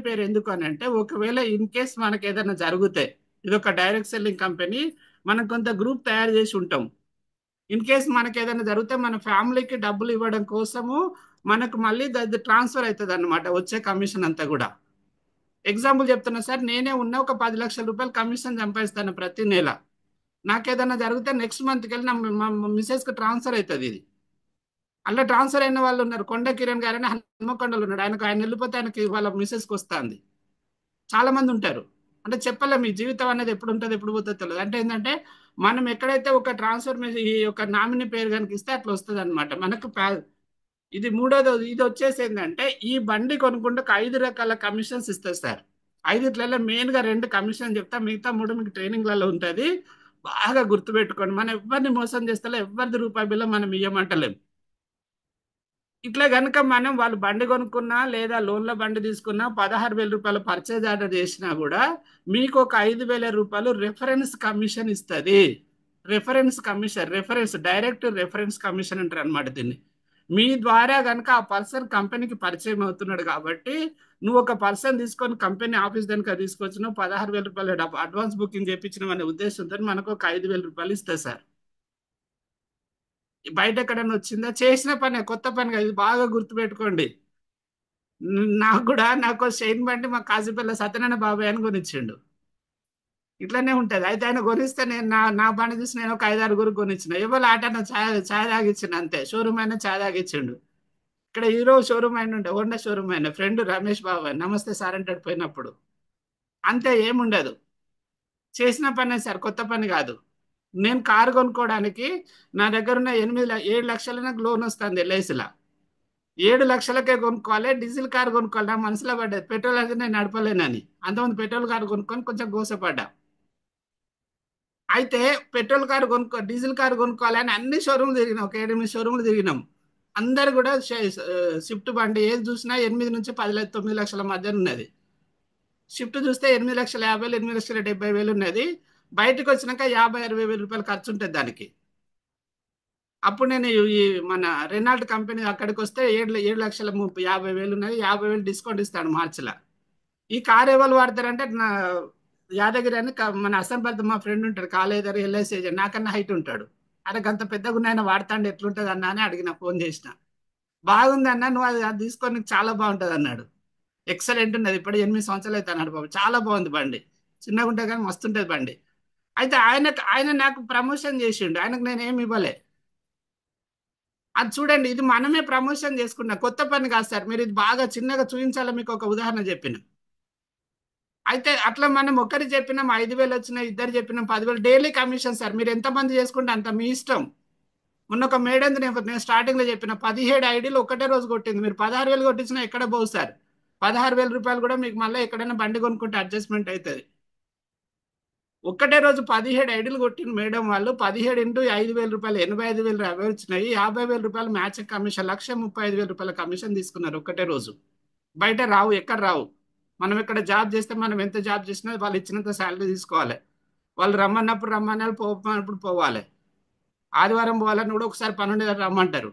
పేరు ఎందుకు అని అంటే ఒకవేళ ఇన్ కేస్ మనకి ఏదైనా జరిగితే, ఇది ఒక డైరెక్ట్ సెల్లింగ్ కంపెనీ, మనం కొంత గ్రూప్ తయారు చేసి ఉంటాం. ఇన్ కేస్ మనకి ఏదైనా జరిగితే మన ఫ్యామిలీకి డబ్బులు ఇవ్వడం కోసము మనకు మళ్ళీ అది ట్రాన్స్ఫర్ అవుతుంది అన్నమాట, వచ్చే కమిషన్ అంతా కూడా. ఎగ్జాంపుల్ చెప్తున్నా సార్, నేనే ఉన్న ఒక ₹10,00,000 కమిషన్ సంపాదిస్తాను ప్రతి నెల. నాకేదైనా జరిగితే నెక్స్ట్ మంత్కి వెళ్ళి మా మిసెస్కి ట్రాన్స్ఫర్ అవుతుంది ఇది. అలా ట్రాన్స్ఫర్ అయిన వాళ్ళు ఉన్నారు. కొండ కిరణ్ గారని హన్మకొండలో ఉన్నాడు. ఆయన వెళ్ళిపోతే ఆయనకి వాళ్ళ మిసెస్కి వస్తుంది. చాలా మంది ఉంటారు. అంటే చెప్పలేం మీ జీవితం అనేది ఎప్పుడు ఉంటుంది ఎప్పుడు పోతుందో తెలియదు. అంటే ఏంటంటే మనం ఎక్కడైతే ఒక ట్రాన్స్ఫర్మేషన్ ఈ యొక్క నామినీ పేరు కనుక ఇస్తే అట్లా వస్తుంది అనమాట మనకు. ఇది మూడోది. ఇది వచ్చేసి ఏంటంటే ఈ బండి కొనుక్కుంటే 5 రకాల కమిషన్స్ ఇస్తారు సార్. 5ట్లలో మెయిన్గా 2 కమిషన్ చెప్తా, మిగతా 3 మీకు ట్రైనింగ్లలో ఉంటుంది. బాగా గుర్తుపెట్టుకోండి. మనం ఎవరిని మోసం చేస్తే ఎవరిది రూపాయి బిల్ల మనం ఇవ్వమంటలేం. ఇట్లా గనుక మనం వాళ్ళు బండి కొనుక్కున్నా లేదా లోన్ల బండి తీసుకున్నా 16,000 రూపాయలు పర్చేజ్ ఆర్డర్ చేసినా కూడా మీకు ఒక 5,000 రూపాయలు రెఫరెన్స్ కమిషన్ ఇస్తుంది. Reference commission, direct reference commission అంటారు అనమాట దీన్ని. మీ ద్వారా కనుక ఆ పర్సన్ కంపెనీకి పరిచయం అవుతున్నాడు కాబట్టి నువ్వు ఒక పర్సన్ తీసుకొని కంపెనీ ఆఫీస్ కనుక తీసుకొచ్చినావు, 16,000 రూపాయలు అడ్వాన్స్ బుకింగ్ చేయించిన అనే ఉద్దేశంతో మనకు ఒక 5,000 రూపాయలు ఇస్తుంది సార్. బయట ఎక్కడైనా వచ్చిందా? చేసిన పనే, కొత్త పని కాదు. ఇది బాగా గుర్తుపెట్టుకోండి. నాకు షైన్ బండి మా కాజీపల్లి సత్యనారాయణ బాబాయ్ అని కొనిచ్చిండు. ఇట్లానే ఉంటది. అయితే ఆయన కొనిస్తే నేను నా బండి చూసి నేను ఒక 5, 6 కొనిచ్చిన. ఎవరు ఆటన ఛాయ్ ఛాయ్ తాగిచ్చిన అంతే. షోరూమ్ అయినా ఛాయ్ తాగిచ్చిండు. ఇక్కడ హీరో షోరూమ్ అయిన ఉండే, హోండా షోరూమ్ అయిన ఫ్రెండ్ రమేష్ బాబాయ్ నమస్తే సార్ అంటాడు పోయినప్పుడు. అంతే, ఏముండదు. చేసిన పనే సార్, కొత్త పని కాదు. నేను కారు కొనుక్కోవడానికి నా దగ్గర ఉన్న 7 లక్షల నాకు లోన్ వస్తుంది ఎల్ఐసిలో. 7 లక్షలకే కొనుక్కోవాలి, డీజిల్ కారు కొనుక్కోవాలి. నా మనసులో పడ్డది పెట్రోల్ అయితే నేను నడపలేనని. అంతమంది పెట్రోల్ కారు కొనుక్కొని కొంచెం గోసపడ్డా. అయితే పెట్రోల్ కారు కొనుక్కో, డీజిల్ కారు కొనుక్కోవాలని అన్ని షోరూమ్లు తిరిగినాం, ఒక 7, 8 షోరూమ్లు తిరిగినాం. అందరు కూడా స్విఫ్ట్ బండి ఏది చూసినా 8 నుంచి 10, 9 లక్షల మధ్య ఉన్నది. షిఫ్ట్ చూస్తే 8,50,000, 8,70,000 ఉన్నది. బయటకు వచ్చినాక 50, 60 వేల రూపాయలు ఖర్చు ఉంటుంది దానికి. అప్పుడు నేను ఈ మన రెనాల్ట్ కంపెనీ అక్కడికి వస్తే 7,50,000 ఉన్నది. 50,000 డిస్కౌంట్ ఇస్తాడు మార్చిలో. ఈ కార్ ఎవరు వాడతారంటే నా యాదగిరి అని మన అసంపల్లి మా ఫ్రెండ్ ఉంటాడు, కాలేదర్ ఎల్ఐసి ఏజెంట్, నాకన్నా హైట్ ఉంటాడు. అరే గంత పెద్దగా ఉన్నాయన వాడతాండి ఎట్లుంటది అన్నా అని అడిగిన, ఫోన్ చేసిన. బాగుంది అన్న, నువ్వు అది తీసుకొని నీకు చాలా బాగుంటది అన్నాడు. ఎక్సలెంట్ ఉన్నది, ఇప్పుడు 8 సంవత్సరాలు అయితే అన్నాడు బాబు. చాలా బాగుంది బండి, చిన్నగా ఉంటుంది కానీ మస్తు ఉంటుంది బండి. అయితే ఆయన నాకు ప్రమోషన్ చేసిండు, ఆయనకు నేను ఏమి ఇవ్వలే. అది చూడండి, ఇది మనమే ప్రమోషన్ చేసుకున్నాం, కొత్త పని కాదు సార్. మీరు ఇది బాగా చిన్నగా చూపించాలి, మీకు ఒక ఉదాహరణ చెప్పిన. అయితే అట్లా మనం ఒకరి చెప్పినాం 5,000 వచ్చినాయి, ఇద్దరు చెప్పినాం 10,000, డైలీ కమిషన్ సార్. మీరు ఎంతమంది చేసుకుంటే అంత మీ ఇష్టం. మొన్న ఒక మేడం నేను స్టార్టింగ్ లో చెప్పిన 17 ఐడీలు ఒకటే రోజు కొట్టింది. మీరు 16,000 కొట్టించినా ఎక్కడ పోవు సార్. 16,000 రూపాయలు కూడా మీకు మళ్ళీ ఎక్కడైనా బండి కొనుక్కుంటే అడ్జస్ట్మెంట్ అవుతుంది. ఒక్కటే రోజు 17 ఐడీలు కొట్టిన మేడం వాళ్ళు. 17 ఇంటూ 5,000 రూపాయలు, 85,000 అవే వచ్చినాయి. 50,000 రూపాయలు మ్యాచింగ్ కమిషన్, 1,35,000 రూపాయల కమిషన్ తీసుకున్నారు ఒక్కటే రోజు. బయట రావు, ఎక్కడ రావు. మనం ఇక్కడ జాబ్ చేస్తే మనం ఎంత జాబ్ చేసినా వాళ్ళు ఇచ్చినంత శాలరీ తీసుకోవాలి. వాళ్ళు రమ్మన్నప్పుడు రమ్మన్నారు, పోమన్నప్పుడు పోవాలి. ఆదివారం పోవాలని కూడా ఒకసారి పని ఉండేది రమ్మంటారు.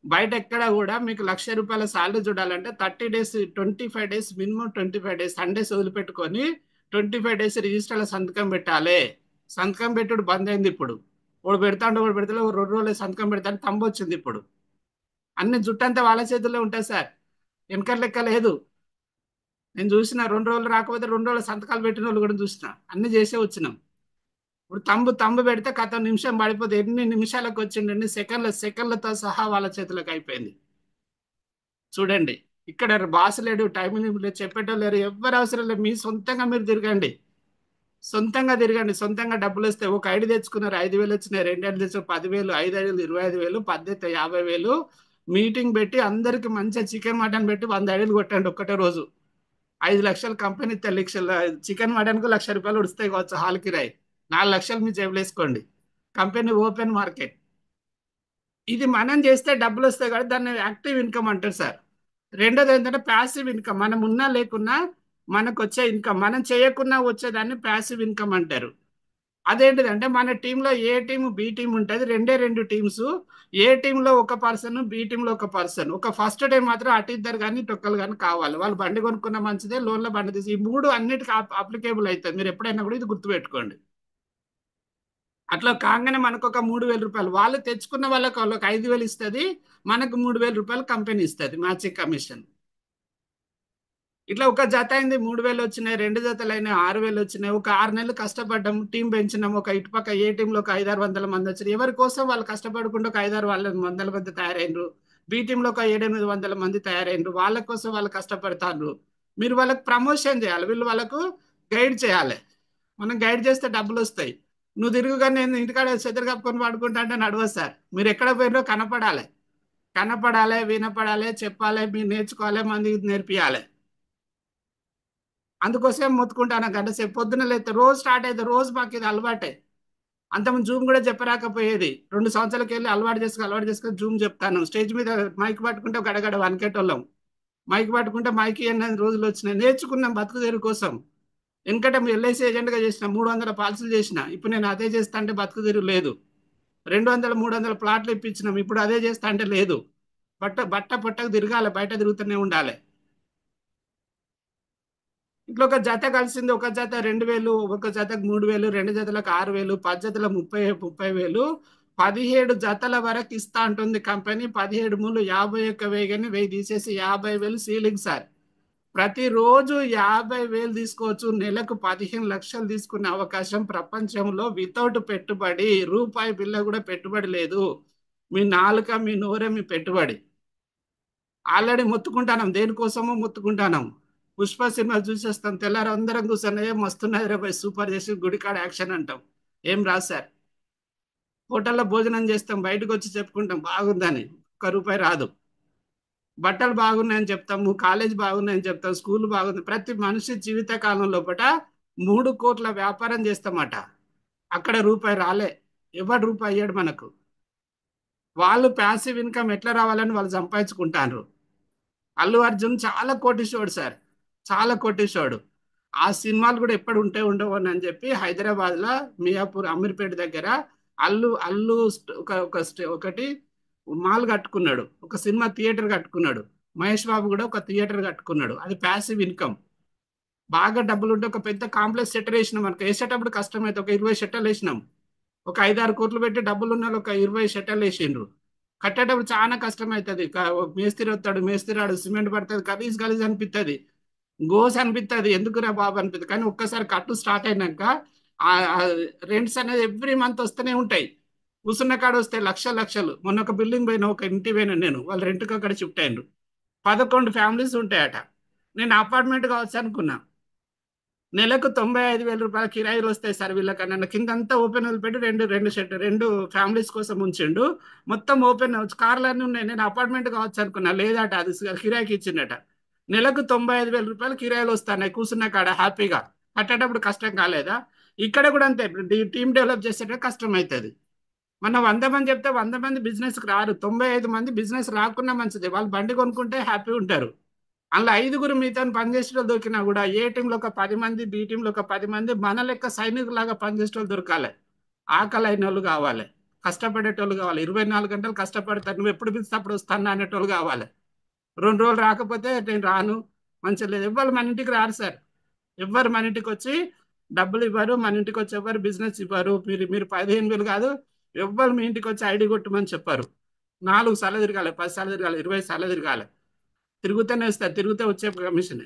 బయట ఎక్కడ కూడా మీకు 1,00,000 రూపాయల శాలరీ చూడాలంటే 30 days, 25 days, minimum 25 days, Sundays వదిలిపెట్టుకొని 25 డేస్ రిజిస్టర్లో సంతకం పెట్టాలి. సంతకం పెట్టుడు బంద్ అయింది ఇప్పుడు. ఒకడు పెడతాడు, ఒకడు పెడతా, 2 రోజులు సంతకం పెడతాను తంబు వచ్చింది ఇప్పుడు. అన్ని జుట్టంతా వాళ్ళ చేతుల్లో ఉంటాయి సార్, వెనకర్ లెక్క లేదు. నేను చూసిన 2 రోజులు రాకపోతే 2 రోజులు సంతకాలు పెట్టిన వాళ్ళు కూడా చూసిన, అన్ని చేసే వచ్చినాం. ఇప్పుడు తంబు పెడితే కథ నిమిషం పడిపోతే ఎన్ని నిమిషాలకు వచ్చిండి, ఎన్ని సెకండ్లతో సహా వాళ్ళ చేతులకు అయిపోయింది. చూడండి, ఇక్కడ బాస్ లేడు, టైం లేదు, చెప్పేటోళ్ళు లేరు, ఎవ్వరు అవసరం లేదు. మీ సొంతంగా మీరు తిరగండి, సొంతంగా డబ్బులు వస్తాయి. ఒక ఐడి తెచ్చుకున్నారు, 5,000 వచ్చినాయి. 2 ఐడి తెచ్చు 10,000, 5 ఐడిలు 25,000, 10 50,000. మీటింగ్ పెట్టి అందరికి మంచిగా చికెన్ మటన్ పెట్టి 100 ఐడిలు కొట్టండి ఒక్కటే రోజు. 5 లక్షలు కంపెనీ, 10 లక్షల చికెన్ మటన్కు 1,00,000 రూపాయలు ఉడుస్తాయి కావచ్చు హాల్ కిరాయి. 4 లక్షలు మీ జేబులో వేసుకోండి. Company open market. ఇది మనం చేస్తే డబ్బులు వస్తాయి కాబట్టి దాన్ని యాక్టివ్ ఇన్కమ్ అంటారు సార్. రెండోది ఏంటంటే ప్యాసివ్ ఇన్కమ్. మనం ఉన్నా లేకున్నా మనకు వచ్చే ఇన్కమ్, మనం చేయకున్నా వచ్చేదాన్ని ప్యాసివ్ ఇన్కమ్ అంటారు. అదేంటిదంటే మన టీంలో ఏ టీం బి టీం ఉంటుంది, రెండే 2 టీమ్స్. ఏ టీంలో ఒక పర్సన్, బి టీంలో ఒక పర్సన్. ఒక ఫస్ట్ టైం మాత్రం అటు ఇద్దరు కానీ టొక్కలు కానీ కావాలి. వాళ్ళు బండి కొనుక్కున్న మంచిదే, లోన్లో బండి తీసి, ఈ 3 అన్నిటికీ అప్లికేబుల్ అవుతుంది. మీరు ఎప్పుడైనా కూడా ఇది గుర్తుపెట్టుకోండి. అట్లా కాగానే మనకు ఒక 3,000 రూపాయలు వాళ్ళు తెచ్చుకున్న వాళ్ళకి 5,000 ఇస్తుంది, మనకు 3,000 రూపాయలు కంపెనీ ఇస్తుంది మ్యాచింగ్ కమిషన్. ఇట్లా ఒక జత అయింది 3,000 వచ్చినాయి, 2 జతలు అయినాయి 6,000 వచ్చినాయి. ఒక 6 నెలలు కష్టపడ్డాం, టీం పెంచినాం. ఒక ఇటుపక్క ఏ టీంలో ఒక 500, 600 మంది వచ్చారు. ఎవరి కోసం వాళ్ళు కష్టపడకుండా ఒక 500, 600 మంది తయారైనరు. బి టీంలో ఒక 700, 800 మంది తయారైనరు. వాళ్ళ కోసం వాళ్ళు కష్టపడతారు. మీరు వాళ్ళకి ప్రమోషన్ చేయాలి, వీళ్ళు వాళ్ళకు గైడ్ చేయాలి. మనం గైడ్ చేస్తే డబ్బులు వస్తాయి. నువ్వు తిరుగుగా నేను ఇంటికాడ చెద్దరు కప్పుకొని పడుకుంటా అంటే నడవదు సార్. మీరు ఎక్కడ పోయినో కనపడాలి, వినపడాలి, చెప్పాలి, మీరు నేర్చుకోవాలి, మందికి నేర్పియాలి. అందుకోసం మొత్తుకుంటాను గంట సేపు. పొద్దున్న లేతే రోజు స్టార్ట్ అయితే రోజు మాకు ఇది అలవాటే. అంతకుముందు జూమ్ కూడా చెప్పరాకపోయేది. 2 సంవత్సరాలకెళ్ళి అలవాటు చేసుకొని జూమ్ చెప్తాను. స్టేజ్ మీద మైక్ పట్టుకుంటే గడగడ వణికేటోళ్ళం. మైక్ పట్టుకుంటే మైక్ ఇయ్యండి రోజులు వచ్చినాయి. నేర్చుకున్నాం బతుకు తెరువు కోసం. ఎందుకంటే ఎల్ఐసి ఏజెంట్గా చేసిన 300 పాలసీలు చేసిన. ఇప్పుడు నేను అదే చేస్తా అంటే బతుకు తెరువు లేదు. 200 300 ప్లాట్లు ఇప్పించినాం. ఇప్పుడు అదే చేస్తా అంటే లేదు. బట్ట పొట్టకు తిరగాలి, బయట తిరుగుతూనే ఉండాలి. ఇట్లా ఒక జత కలిసింది, ఒక జత 2,000, ఒక జతకు 3,000, 2 జతలకు 6,000, 10 జతల 30,000, 17 జతల వరకు ఇస్తా అంటుంది కంపెనీ. 17 మూడు 51,000 కానీ 1000 తీసేసి 50,000 సీలింగ్ సార్. ప్రతిరోజు 50,000 తీసుకోవచ్చు. నెలకు 15 లక్షలు తీసుకునే అవకాశం ప్రపంచంలో వితౌట్ పెట్టుబడి. రూపాయి బిల్ల కూడా పెట్టుబడి లేదు. మీ నాలుక మీ నోరే మీ పెట్టుబడి. ఆల్రెడీ మొత్తుకుంటానం, దేనికోసమో మొత్తుకుంటానం. పుష్ప సినిమా చూసేస్తాం, తెల్లారి అందరం కూర్చొని ఏం వస్తున్నది రే భయ్ సూపర్ చేసి గుడికాడ యాక్షన్ అంటాం. ఏం రాదు సార్. హోటల్లో భోజనం చేస్తాం, బయటకు వచ్చి చెప్పుకుంటాం బాగుందని. 1 రూపాయి రాదు. బట్టలు బాగున్నాయని చెప్తాము, కాలేజ్ బాగున్నాయని చెప్తాం, స్కూల్ బాగుంది. ప్రతి మనిషి జీవిత కాలం లోపల 3 కోట్ల వ్యాపారం చేస్తామట. అక్కడ రూపాయి రాలే. ఎవడు రూపాయి అయ్యాడు మనకు. వాళ్ళు ప్యాసివ్ ఇన్కమ్ ఎట్లా రావాలని వాళ్ళు సంపాదించుకుంటారు. అల్లు అర్జున్ చాలా కోటీశ్వరుడు సార్, చాలా కోటీశ్వరుడు. ఆ సినిమాలు కూడా ఎప్పుడు ఉంటే ఉండవు అని చెప్పి హైదరాబాద్ లో మియాపూర్ అమీర్పేట దగ్గర అల్లు అల్లు ఒకటి మాల్ కట్టుకున్నాడు, ఒక సినిమా థియేటర్ కట్టుకున్నాడు. మహేష్ బాబు కూడా ఒక థియేటర్ కట్టుకున్నాడు. అది ప్యాసివ్ ఇన్కమ్. బాగా డబ్బులు ఉంటే ఒక పెద్ద కాంప్లెక్స్ షట్టర్ వేసినాం అనుకో, వేసేటప్పుడు కష్టమైతే ఒక 20 షట్టర్లు వేసినాం. ఒక 5-6 కోట్లు పెట్టి డబ్బులు ఉన్న వాళ్ళు ఒక 20 షట్టర్లు వేసిండ్రు. కట్టేటప్పుడు చాలా కష్టం అవుతుంది. మేస్త్రి వస్తాడు, మేస్త్రి రాడు, సిమెంట్ పడుతుంది, గలీజ్ గలీజ్ అనిపిస్తుంది, గోస్ అనిపిస్తుంది, ఎందుకురా బాబు అనిపిస్తుంది. కానీ ఒక్కసారి కట్టు స్టార్ట్ అయినాక ఆ రెంట్స్ అనేది ఎవ్రీ మంత్ వస్తూనే ఉంటాయి. కూర్చున్న కాడ వస్తే లక్షలు లక్షలు. మొన్న ఒక బిల్డింగ్ పోయినా, ఒక ఇంటి పోయినా నేను, వాళ్ళు రెంట్కి అక్కడ షిఫ్ట్ అయ్యిండ్రు. 11 ఫ్యామిలీస్ ఉంటాయట. నేను అపార్ట్మెంట్ కావచ్చు అనుకున్నా. నెలకు 95,000 రూపాయల కిరాయిలు వస్తాయి సార్ వీళ్ళకన్నా. కిందంతా ఓపెన్ వదిలిపెట్టి రెండు ఫ్యామిలీస్ కోసం ఉంచిండు. మొత్తం ఓపెన్ కార్లన్నీ ఉన్నాయి. నేను అపార్ట్మెంట్ కావచ్చు అనుకున్నా, లేదట, అది కిరాయికి ఇచ్చిండట. నెలకు 95,000 రూపాయలు కిరాయిలు వస్తాయి కూర్చున్న కాడ హ్యాపీగా. కట్టేటప్పుడు కష్టం కాలేదా? ఇక్కడ కూడా అంతే. టీమ్ డెవలప్ చేసేటప్పుడు కష్టం అవుతుంది. మన 100 మంది చెప్తే 100 మంది బిజినెస్కి రారు. 95 మంది బిజినెస్ రాకున్నా మంచిది. వాళ్ళు బండి కొనుక్కుంటే హ్యాపీ ఉంటారు. అందులో 5గురు మీతో పనిచేసేటోళ్ళు దొరికినా కూడా ఏ టీంలో ఒక 10 మంది, బి టీంలో ఒక 10 మంది మన లెక్క సైనికులాగా పనిచేసేటోళ్ళు దొరకాలి. ఆకలి అయిన వాళ్ళు కావాలి, కష్టపడేటోళ్ళు కావాలి, 24 గంటలు కష్టపడతారు, నువ్వు ఎప్పుడు పిలిస్తే అప్పుడు వస్తాను అనేటోళ్ళు కావాలి. 2 రోజులు రాకపోతే నేను రాను, మంచిగా లేదు. ఎవ్వరు మన ఇంటికి రారు సార్. ఎవ్వరు మన ఇంటికి వచ్చి డబ్బులు ఇవ్వరు. మన ఇంటికి వచ్చి ఎవరు బిజినెస్ ఇవ్వరు. మీరు మీరు 15,000 కాదు, ఎవ్వరు మీ ఇంటికి వచ్చి ఐడి కొట్టమని చెప్పారు. 4 సార్లు తిరగాలి, 10 సార్లు తిరగాలి, 20 సార్లు తిరగాలి. తిరుగుతూనే వస్తారు, తిరిగితే వచ్చే కమిషన్.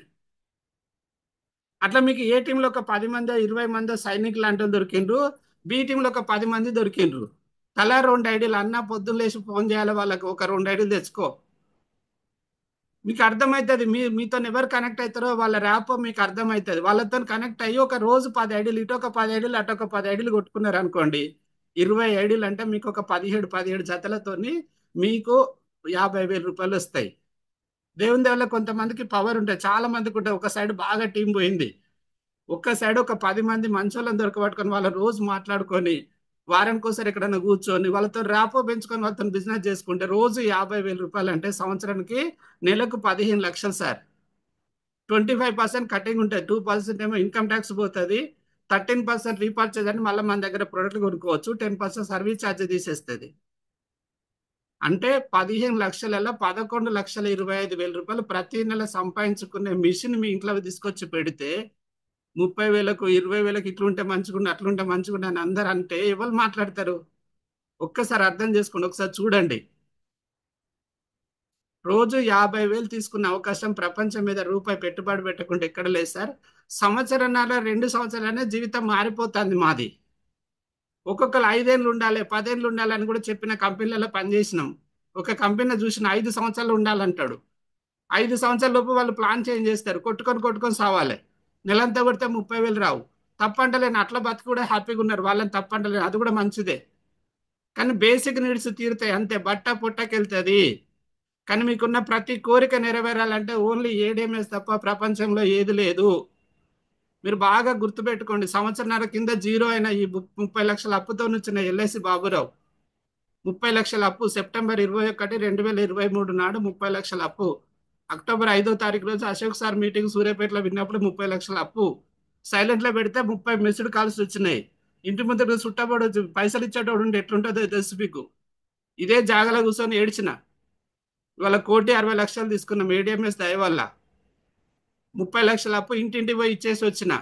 అట్లా మీకు ఏ టీంలో ఒక 10 మందో 20 మందో సైనికులు లాంటి దొరికిండ్రు. బి టీంలో ఒక 10 మంది దొరికిండ్రు. తలా 2 ఐడీలు. అన్న పొద్దున్న లేచి ఫోన్ చేయాలి వాళ్ళకి, ఒక 2 ఐడీలు తెచ్చుకో. మీకు అర్థమవుతుంది. మీతో ఎవరు కనెక్ట్ అవుతారో వాళ్ళ ర్యాప్ మీకు అర్థమవుతుంది. వాళ్ళతో కనెక్ట్ అయ్యి ఒక రోజు 10 ఐడీలు, ఇటు ఒక 10 ఐడీలు, అటు ఒక 10 ఐడీలు కొట్టుకున్నారు అనుకోండి, 20 ఐడీలు అంటే మీకు ఒక 17 జతలతోని మీకు 50,000 రూపాయలు వస్తాయి. దేవుని వల్ల కొంతమందికి పవర్ ఉంటాయి, చాలా మందికి ఉంటాయి. ఒక సైడ్ బాగా టీం పోయింది, ఒక్క సైడ్ ఒక 10 మంది మంచోళ్ళని దొరకబట్టుకొని వాళ్ళ రోజు మాట్లాడుకొని వారానికోసారి ఎక్కడైనా కూర్చొని వాళ్ళతో ర్యాపో పెంచుకొని వాళ్ళతో బిజినెస్ చేసుకుంటే రోజు 50,000 రూపాయలు అంటే సంవత్సరానికి నెలకు 15 లక్షలు సార్. 25% కటింగ్ ఉంటుంది, 2% ఏమో ఇన్కమ్ ట్యాక్స్ పోతుంది, 13% రీపర్చేజ్ అని మళ్ళీ మన దగ్గర ప్రొడక్ట్ కొనుక్కోవచ్చు, 10% సర్వీస్ ఛార్జ్ తీసేస్తుంది. అంటే 15 లక్షలలో 11,25,000 రూపాయలు ప్రతి నెల సంపాదించుకునే మిషన్ మీ ఇంట్లో తీసుకొచ్చి పెడితే 30,000కు 20,000కి ఇట్లుంటే మంచిగుండు, అట్లుంటే మంచిగుండు అని అందరు అంటే ఎవరు మాట్లాడతారు? ఒక్కసారి అర్థం చేసుకోండి, ఒకసారి చూడండి. రోజు 50,000 తీసుకున్న అవకాశం ప్రపంచం మీద రూపాయి పెట్టుబడి పెట్టకుంటే ఎక్కడ లేదు సార్. సంవత్సరంన్నర 2 సంవత్సరాలనే జీవితం మారిపోతుంది మాది. ఒక్కొక్కరు 5 ఏళ్ళు ఉండాలి, 10 ఏళ్ళు ఉండాలి అని కూడా చెప్పిన కంపెనీలలో పనిచేసినాం. ఒక కంపెనీ చూసిన 5 సంవత్సరాలు ఉండాలంటాడు. 5 సంవత్సరాల లోపు వాళ్ళు ప్లాన్ చేంజ్ చేస్తారు, కొట్టుకొని కొట్టుకొని సావాలి. నెలంతా కొడితే 30,000 రావు. తప్పంటలేను, అట్లా బతికి కూడా హ్యాపీగా ఉన్నారు, వాళ్ళని తప్పంటలేను, అది కూడా మంచిదే. కానీ బేసిక్ నీడ్స్ తీరుతాయి అంతే, బట్ట పుట్టకెళ్తుంది. కానీ మీకున్న ప్రతి కోరిక నెరవేరాలంటే ఓన్లీ ఏడేమేస్ తప్ప ప్రపంచంలో ఏది లేదు. మీరు బాగా గుర్తుపెట్టుకోండి. సంవత్సరన్నర కింద జీరో అయిన ఈ 30 లక్షల అప్పుతో వచ్చిన ఎల్ఐసి బాబురావు 30 లక్షల అప్పు సెప్టెంబర్ 21 2023 నాడు 30 లక్షల అప్పు. అక్టోబర్ 5వ తారీఖు రోజు అశోక్ సార్ మీటింగ్ సూర్యాపేటలో విన్నప్పుడు 30 లక్షల అప్పు. సైలెంట్ లో పెడితే 30 మిస్డ్ కాల్స్ వచ్చినాయి. ఇంటి ముందు చుట్టబడి పైసలు ఇచ్చేటోడు ఉంటే ఎట్లుంటుందో తెలుసు మీకు. ఇదే జాగలో కూర్చొని ఏడ్చిన. ఇవాళ 1,60,00,000 తీసుకున్నాం ఏడిఎంఎస్ దయ వల్ల. 30 లక్షల అప్పు ఇంటింటి పోయి ఇచ్చేసి వచ్చిన.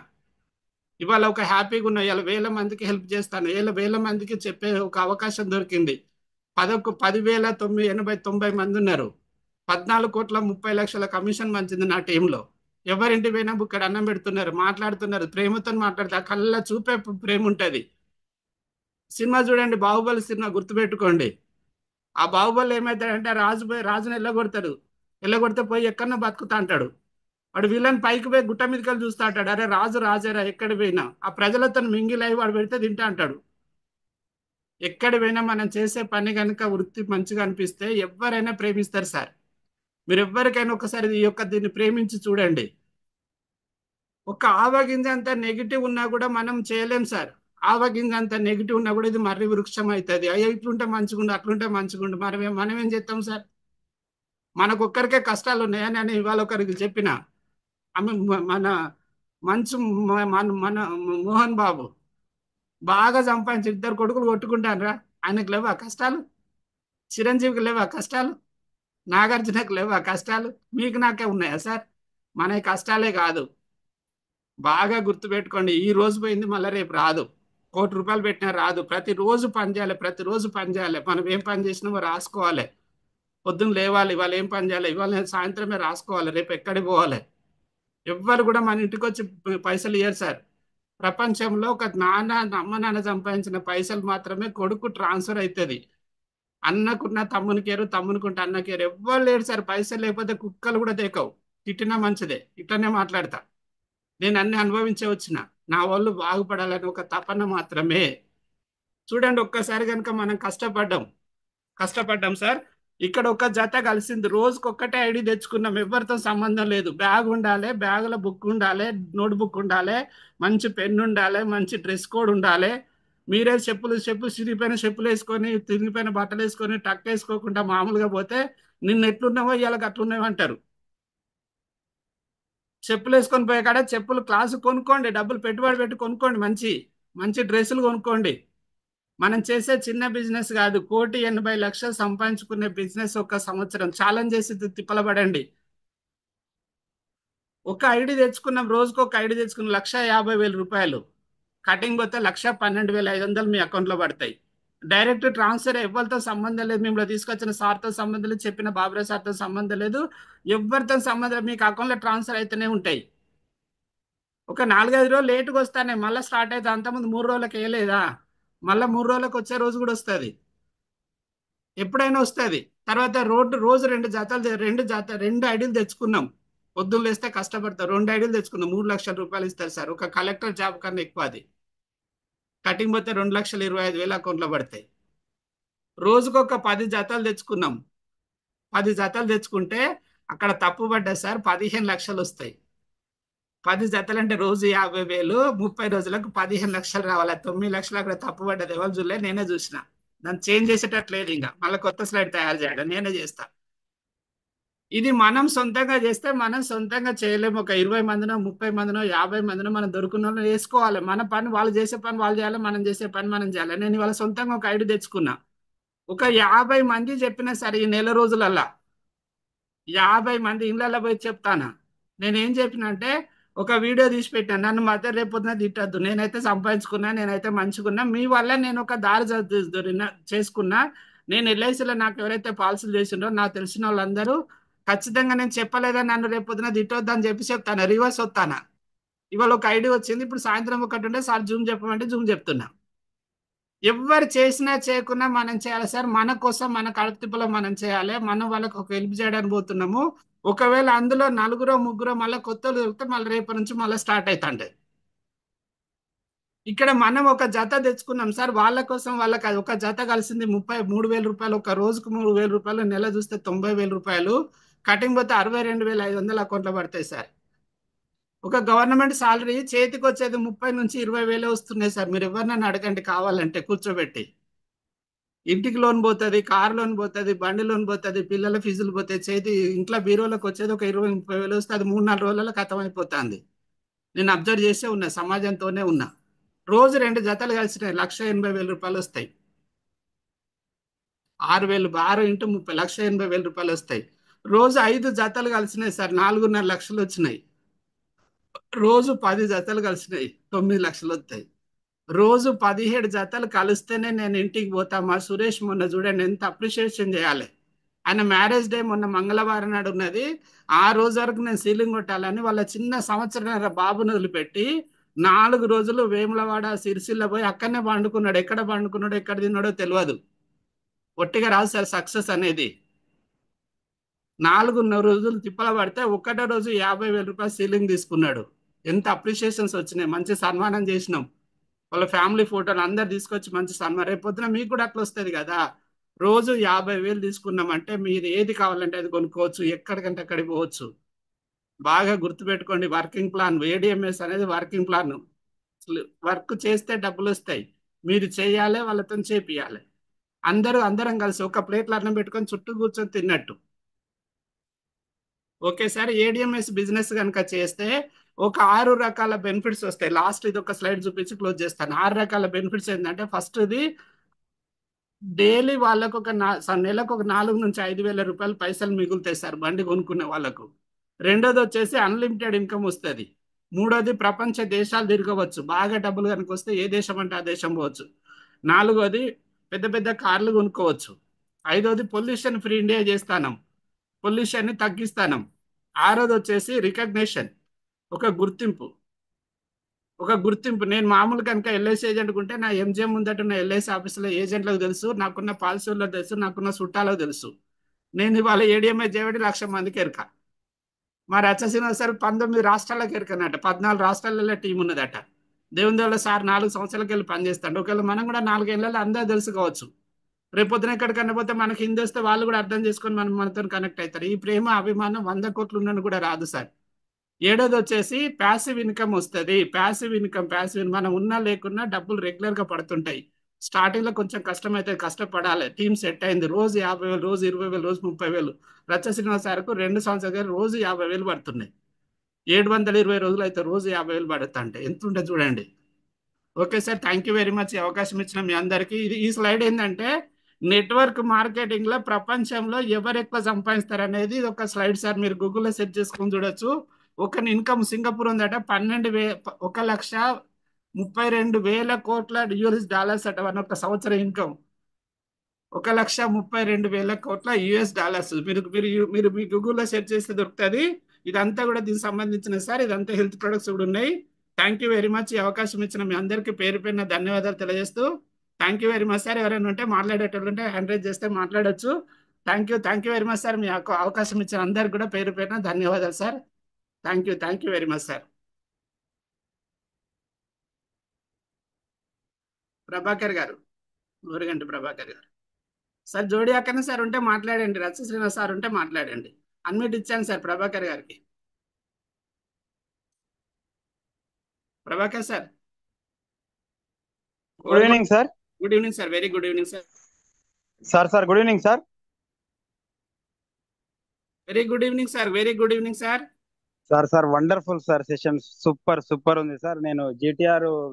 ఇవాళ ఒక హ్యాపీగా ఉన్న, ఇవాళ వేల మందికి హెల్ప్ చేస్తాను, వేల మందికి చెప్పే ఒక అవకాశం దొరికింది. 10,990 మంది ఉన్నారు. 14,30,00,000 కమిషన్ మంచింది నా టీంలో. ఎవరింటి పోయినా ఇక్కడ అన్నం పెడుతున్నారు, మాట్లాడుతున్నారు, ప్రేమతో మాట్లాడుతారు. కళ్ళ చూపే ప్రేమ ఉంటది. సినిమా చూడండి, బాహుబలి సినిమా గుర్తుపెట్టుకోండి. ఆ బాహుబలి ఏమవుతాడంటే రాజుని ఎల్లగొడతాడు. ఎల్లగొడితే పోయి ఎక్కడన్నా బతుకుతా అంటాడు. వాడు వీళ్ళని పైకి పోయి గుట్ట మీదకి వెళ్ళి చూస్తా అంటాడు. అరే రాజు రాజేరా ఎక్కడ పోయినా, ఆ ప్రజలతో మింగిల్ అయి వాడు పెడితే తింటా అంటాడు. ఎక్కడ పోయినా మనం చేసే పని కనుక వృత్తి మంచిగా అనిపిస్తే ఎవరైనా ప్రేమిస్తారు సార్. మీరు ఎవరికైనా ఒకసారి దీన్ని ప్రేమించి చూడండి. ఒక ఆవగింజ అంత నెగిటివ్ ఉన్నా కూడా మనం చేయలేం సార్. ఆవగింజ అంత నెగిటివ్ ఉన్నా కూడా ఇది మర్రి వృక్షం అవుతుంది. అయ్యో ఇట్లుంటే మంచిగుండు, అట్లుంటే మంచిగుండు, మనం ఏం చేస్తాం సార్? మనకొక్కరికే కష్టాలు ఉన్నాయని అని ఇవాళ ఒకరికి చెప్పిన. ఆమె మన మంచు మన మన మోహన్ బాబు బాగా సంపాదించి 2 కొడుకులు కొట్టుకుంటానరా. ఆయనకు లేవా కష్టాలు? చిరంజీవికి లేవా కష్టాలు? నాగార్జునకు లేవా కష్టాలు? మీకు నాకే ఉన్నాయా సార్? మన కష్టాలే కాదు. బాగా గుర్తుపెట్టుకోండి, ఈ రోజు పోయింది మళ్ళీ రేపు రాదు. ₹1,00,00,000 పెట్టినా రాదు. ప్రతిరోజు పని చేయాలి, ప్రతిరోజు పని చేయాలి. మనం ఏం పని చేసినామో రాసుకోవాలి. పొద్దున్న లేవాలి, ఇవాళ ఏం పని చేయాలి, ఇవాళ సాయంత్రమే రాసుకోవాలి, రేపు ఎక్కడికి పోవాలి. ఎవ్వరు కూడా మన ఇంటికి వచ్చి పైసలు ఇయ్యరు సార్. ప్రపంచంలో ఒక అమ్మ నాన్న సంపాదించిన పైసలు మాత్రమే కొడుకు ట్రాన్స్ఫర్ అవుతుంది. అన్నకున్న తమ్మునికేరు, తమ్మునికుంటే అన్నకేరు. ఎవ్వరు లేరు సార్. పైసలు లేకపోతే కుక్కలు కూడా దేకవు. తిట్టినా మంచిదే, ఇట్లనే మాట్లాడతా. నేను అన్ని అనుభవించే వచ్చిన. నా వాళ్ళు బాగుపడాలని ఒక తపన మాత్రమే. చూడండి, ఒక్కసారి కనుక మనం కష్టపడ్డాం సార్. ఇక్కడ ఒక జత కలిసింది. రోజుకొక్కటే ఐడి తెచ్చుకున్నాం. ఎవరితో సంబంధం లేదు. బ్యాగ్ ఉండాలి, బ్యాగులో బుక్ ఉండాలి, నోట్ బుక్ ఉండాలి, మంచి పెన్ ఉండాలి, మంచి డ్రెస్ కోడ్ ఉండాలి. మీరే చెప్పులు చిరిగిపోయిన చెప్పులు వేసుకొని, తిరిగిపోయిన బట్టలు వేసుకొని, టక్ వేసుకోకుండా మామూలుగా పోతే నిన్న ఎట్లున్నావో ఇవాళ అట్లున్నావు అంటారు. చెప్పులు వేసుకొని పోయే కాడ చెప్పులు క్లాసు కొనుక్కోండి, డబ్బులు పెట్టుబడి పెట్టి కొనుక్కోండి, మంచి మంచి డ్రెస్సులు కొనుక్కోండి. మనం చేసే చిన్న బిజినెస్ కాదు, 1,80,00,000 సంపాదించుకునే బిజినెస్. ఒక సంవత్సరం ఛాలెంజ్ చేసి తిప్పలబడండి. ఒక ఐడి తెచ్చుకున్నాం, రోజుకు ఒక ఐడి తెచ్చుకున్నాం, ₹1,50,000. కటింగ్ పోతే 1,12,500 మీ అకౌంట్లో పడతాయి. Direct transfer. ఎవరితో సంబంధం లేదు. మిమ్మల్ని తీసుకొచ్చిన సార్తో సంబంధం లేదు, చెప్పిన బాబురావు సార్తో సంబంధం లేదు, ఎవరితో సంబంధం లేదు. మీకు అకౌంట్లో ట్రాన్స్ఫర్ అయితేనే ఉంటాయి. ఒక 4-5 రోజులు లేటుగా వస్తానే మళ్ళీ స్టార్ట్ అవుతుంది. అంతకుముందు 3 రోజులకు వేయలేదా? మళ్ళీ 3 రోజులకు వచ్చే రోజు కూడా వస్తుంది. ఎప్పుడైనా వస్తుంది. తర్వాత రోజు 2 ఐడీలు తెచ్చుకున్నాం. పొద్దున్న లేస్తే కష్టపడతారు. 2 ఐడీలు తెచ్చుకున్నాం. ₹3,00,000 ఇస్తారు సార్. ఒక కలెక్టర్ జాబ్ కన్నా ఎక్కువ అది. కటింగ్ పోతే 2,25,000 అకౌంట్లో పడతాయి. రోజుకొక 10 జతలు తెచ్చుకున్నాం. 10 జతలు తెచ్చుకుంటే అక్కడ తప్పు పడ్డా సార్ 15 లక్షలు వస్తాయి. 10 జతలు అంటే రోజు 50,000, 30 రోజులకు 15 లక్షలు రావాలి. 9 లక్షలు అక్కడ తప్పు పడ్డది. ఎవరు చూడలే, నేనే చూసిన. దాన్ని చేంజ్ చేసేటట్లేదు. ఇంకా మళ్ళీ కొత్త స్లైడ్ తయారు చేయడం నేనే చేస్తా. ఇది మనం సొంతంగా చేస్తే మనం సొంతంగా చేయలేము. ఒక 20 మందినో, 30 మందినో, 50 మందినో మనం దొరుకున్న వాళ్ళని వేసుకోవాలి. మన పని వాళ్ళు చేసే పని వాళ్ళు చేయాలి, మనం చేసే పని మనం చేయాలి. నేను ఇవాళ సొంతంగా ఒక ఐడి తెచ్చుకున్నా. ఒక 50 మంది చెప్పినా సరే ఈ నెల రోజులల్లా 50 మంది ఇళ్ళల్లో పోయి చెప్తాను. నేనేం చెప్పిన అంటే, ఒక వీడియో తీసి పెట్టాను. నన్ను మాత్రం రేపు పొద్దున తిట్టద్దు. నేనైతే సంపాదించుకున్నా, నేనైతే మంచుకున్నా, మీ వల్ల నేను ఒక దారి చేసుకున్నా. నేను ఎల్ఐసిలో నాకు ఎవరైతే పాలసీలు చేసిండో నాకు తెలిసిన వాళ్ళందరూ ఖచ్చితంగా నేను చెప్పలేదని నన్ను రేపు పొద్దున తిట్టొద్దు అని చెప్పి చెప్తాను. రివర్స్ వస్తాను. ఇవాళ ఒక ఐడి వచ్చింది. ఇప్పుడు సాయంత్రం ఒకటి ఉంటే సార్ జూమ్ చెప్పమంటే జూమ్ చెప్తున్నా. ఎవరు చేసినా చేయకున్నా మనం చేయాలి సార్. మన కోసం, మన కడుపులో మనం చేయాలి. మనం వాళ్ళకి ఒక హెల్ప్ చేయడానికి పోతున్నాము. ఒకవేళ అందులో నలుగురో ముగ్గురో మళ్ళీ కొత్త దొరికితే మళ్ళీ రేపటి నుంచి మళ్ళీ స్టార్ట్ అవుతాండే. ఇక్కడ మనం ఒక జత తెచ్చుకున్నాం సార్. వాళ్ళ కోసం వాళ్ళకి ఒక జత కలిసింది ₹33,000. ఒక రోజుకు ₹3,000. నెల చూస్తే ₹90,000. కటింగ్ పోతే 62,500 అకౌంట్లో పడతాయి సార్. ఒక గవర్నమెంట్ సాలరీ చేతికి వచ్చేది 30 నుంచి 20 వేలు వస్తున్నాయి సార్. మీరు ఎవరినైనా అడగండి కావాలంటే కూర్చోబెట్టి. ఇంటికి లోన్ పోతుంది, కార్ లోన్ పోతుంది, బండి లోన్ పోతుంది, పిల్లల ఫీజులు పోతాయి. ఇంట్లో బీరోలోకి వచ్చేది ఒక 20 30 వేలు వస్తే అది 3 4 రోజులలో ఖతం అయిపోతుంది. నేను అబ్జర్వ్ చేసే ఉన్నా, సమాజంతోనే ఉన్నా. రోజు 2 జతలు కలిసినాయి, 1,80,000 రూపాయలు వస్తాయి. 6,000, 6 × 30 1,80,000 రూపాయలు వస్తాయి. రోజు 5 జతలు కలిసినాయి సార్, 4.5 లక్షలు వచ్చినాయి. రోజు 10 జతలు కలిసినాయి, 9 లక్షలు వస్తాయి. రోజు 17 జతలు కలిస్తేనే నేను ఇంటికి పోతా. మా సురేష్ మొన్న చూడండి ఎంత అప్రిషియేషన్ చేయాలి. ఆయన మ్యారేజ్ డే మొన్న మంగళవారం నాడు ఉన్నది. ఆ రోజు వరకు నేను సీలింగ్ కొట్టాలని వాళ్ళ చిన్న సంవత్సరం బాబుని వదిలిపెట్టి 4 రోజులు వేములవాడ సిరిసిల్ల పోయి అక్కడనే పండుకున్నాడు. ఎక్కడ పండుకున్నాడో ఎక్కడ తిన్నాడో తెలియదు. ఒట్టిగా రాదు సార్ సక్సెస్ అనేది. 4 రోజులు తిప్పల పడితే ఒక్కటే రోజు 50,000 రూపాయలు సీలింగ్ తీసుకున్నాడు. ఎంత అప్రిషియేషన్స్ వచ్చినాయి, మంచి సన్మానం చేసినాం. వాళ్ళ ఫ్యామిలీ ఫోటోలు అందరు తీసుకొచ్చి మంచి సన్మానం. రేపు పొద్దున మీకు కూడా అట్లా వస్తుంది కదా. రోజు 50,000 తీసుకున్నామంటే మీరు ఏది కావాలంటే అది కొనుక్కోవచ్చు, ఎక్కడికంటే అక్కడికి పోవచ్చు. బాగా గుర్తుపెట్టుకోండి, వర్కింగ్ ప్లాన్. ఏడిఎంఎస్ అనేది వర్కింగ్ ప్లాన్. వర్క్ చేస్తే డబ్బులు వస్తాయి, మీరు చేయాలి, వాళ్ళతో చేపియాలి. అందరం కలిసి ఒక ప్లేట్లో అన్నం పెట్టుకొని చుట్టూ కూర్చొని తిన్నట్టు. Okay sir. ఏడిఎంఎస్ బిజినెస్ కనుక చేస్తే ఒక 6 రకాల బెనిఫిట్స్ వస్తాయి. లాస్ట్ ఇది ఒక స్లైడ్ చూపించి క్లోజ్ చేస్తాను. 6 రకాల బెనిఫిట్స్ ఏంటంటే, ఫస్ట్ది డైలీ వాళ్ళకు నెలకు ఒక 4 నుంచి 5 వేల రూపాయలు పైసలు మిగులుతాయి సార్ బండి కొనుక్కునే వాళ్ళకు. రెండోది వచ్చేసి అన్లిమిటెడ్ ఇన్కమ్ వస్తుంది. మూడోది ప్రపంచ దేశాలు తిరగవచ్చు, బాగా డబ్బులు కనుక వస్తే ఏ దేశం అంటే ఆ దేశం పోవచ్చు. నాలుగోది పెద్ద పెద్ద కార్లు కొనుక్కోవచ్చు. ఐదోది పొల్యూషన్ ఫ్రీ ఇండియా చేస్తాను, పొల్యూషన్ని తగ్గిస్తాను. ఆరోది వచ్చేసి రికగ్నేషన్, ఒక గుర్తింపు. నేను మామూలు కనుక ఎల్ఐసి ఏజెంట్ ఉంటే నా ఎంజిఎం ముందట ఉన్న ఎల్ఐసి ఆఫీసులో ఏజెంట్లకు తెలుసు, నాకున్న పాలసీలకు తెలుసు, నాకున్న చుట్టాలకు తెలుసు. నేను ఇవాళ ఏడిఎంఐ చేయబడి 1,00,000 మందికి ఎరక. మా రచ్చ సార్ 19 రాష్ట్రాలకు ఎరకనట, 14 రాష్ట్రాలలో టీం ఉన్నదట. దేవుని దేవుళ్ళ సార్ 4 సంవత్సరాలకు వెళ్ళి పనిచేస్తాడు. ఒకవేళ మనం కూడా 4 ఏళ్ళలో అందరూ తెలుసుకోవచ్చు. రేపు పొద్దున ఎక్కడికన్నా పోతే మనకి హిందీ వస్తే వాళ్ళు కూడా అర్థం చేసుకొని మనతో కనెక్ట్ అవుతారు. ఈ ప్రేమ అభిమానం 100 కోట్లు ఉన్నను కూడా రాదు సార్. ఏడోది వచ్చేసి ప్యాసివ్ ఇన్కమ్ వస్తుంది. ప్యాసివ్ మనం ఉన్నా లేకున్నా డబ్బులు రెగ్యులర్ గా పడుతుంటాయి. స్టార్టింగ్ లో కొంచెం కష్టమైతే కష్టపడాలి. టీమ్ సెట్ అయింది. రోజు 50,000, రోజు 20,000, రోజు 30,000. రచ్చ శ్రీనివాస్ సార్కు 2 సంవత్సరాలు రోజు 50,000 పడుతున్నాయి. 720 రోజులు అయితే రోజు 50,000 పడుతుంటే ఎంత ఉంటుంది చూడండి. Okay sir, thank you very much. ఈ అవకాశం ఇచ్చిన మీ అందరికీ. ఈ స్లైడ్ ఏంటంటే, నెట్వర్క్ మార్కెటింగ్ లో ప్రపంచంలో ఎవరు ఎక్కువ సంపాదిస్తారు అనేది ఒక స్లైడ్ సార్. మీరు గూగుల్లో సెర్చ్ చేసుకొని చూడొచ్చు. ఒక ఇన్కమ్ సింగపూర్ ఉందట, 1,32,000 కోట్ల US డాలర్స్ అట. ఒక సంవత్సరం ఇన్కమ్ 1,32,000 కోట్ల US డాలర్స్. మీరు మీరు మీరు మీ గూగుల్లో సెర్చ్ చేస్తే దొరుకుతుంది. ఇదంతా కూడా దీనికి సంబంధించిన సార్. ఇదంతా హెల్త్ ప్రొడక్ట్స్ కూడా ఉన్నాయి. Thank you very much. ఈ అవకాశం ఇచ్చిన మీ అందరికీ పేరు పేరున ధన్యవాదాలు తెలియజేస్తూ, thank you very much sir. ఎవరైనా ఉంటే మాట్లాడేటోళ్ళు ఉంటే హ్యాండ్ రైజ్ చేస్తే మాట్లాడొచ్చు. Thank you very much sir. మీ అవకాశం ఇచ్చిన అందరికి కూడా పేరు పేరున ధన్యవాదాలు సార్. Thank you very much sir. Prabhakar గారు, ఊరుగంటి ప్రభాకర్ గారు. సార్ జోడి అక్కనే సార్ ఉంటే మాట్లాడండి, రచ్చ శ్రీనివాస్ సార్ ఉంటే మాట్లాడండి. అన్మ్యూట్ ఇచ్చాను సార్ ప్రభాకర్ గారికి. Prabhakar sir. Good evening sir. Good evening sir. Very good evening sir. Sir good evening sir. Very good evening sir. Very good evening sir. Sir wonderful sir. Session super ఉంది sir. నేను GTR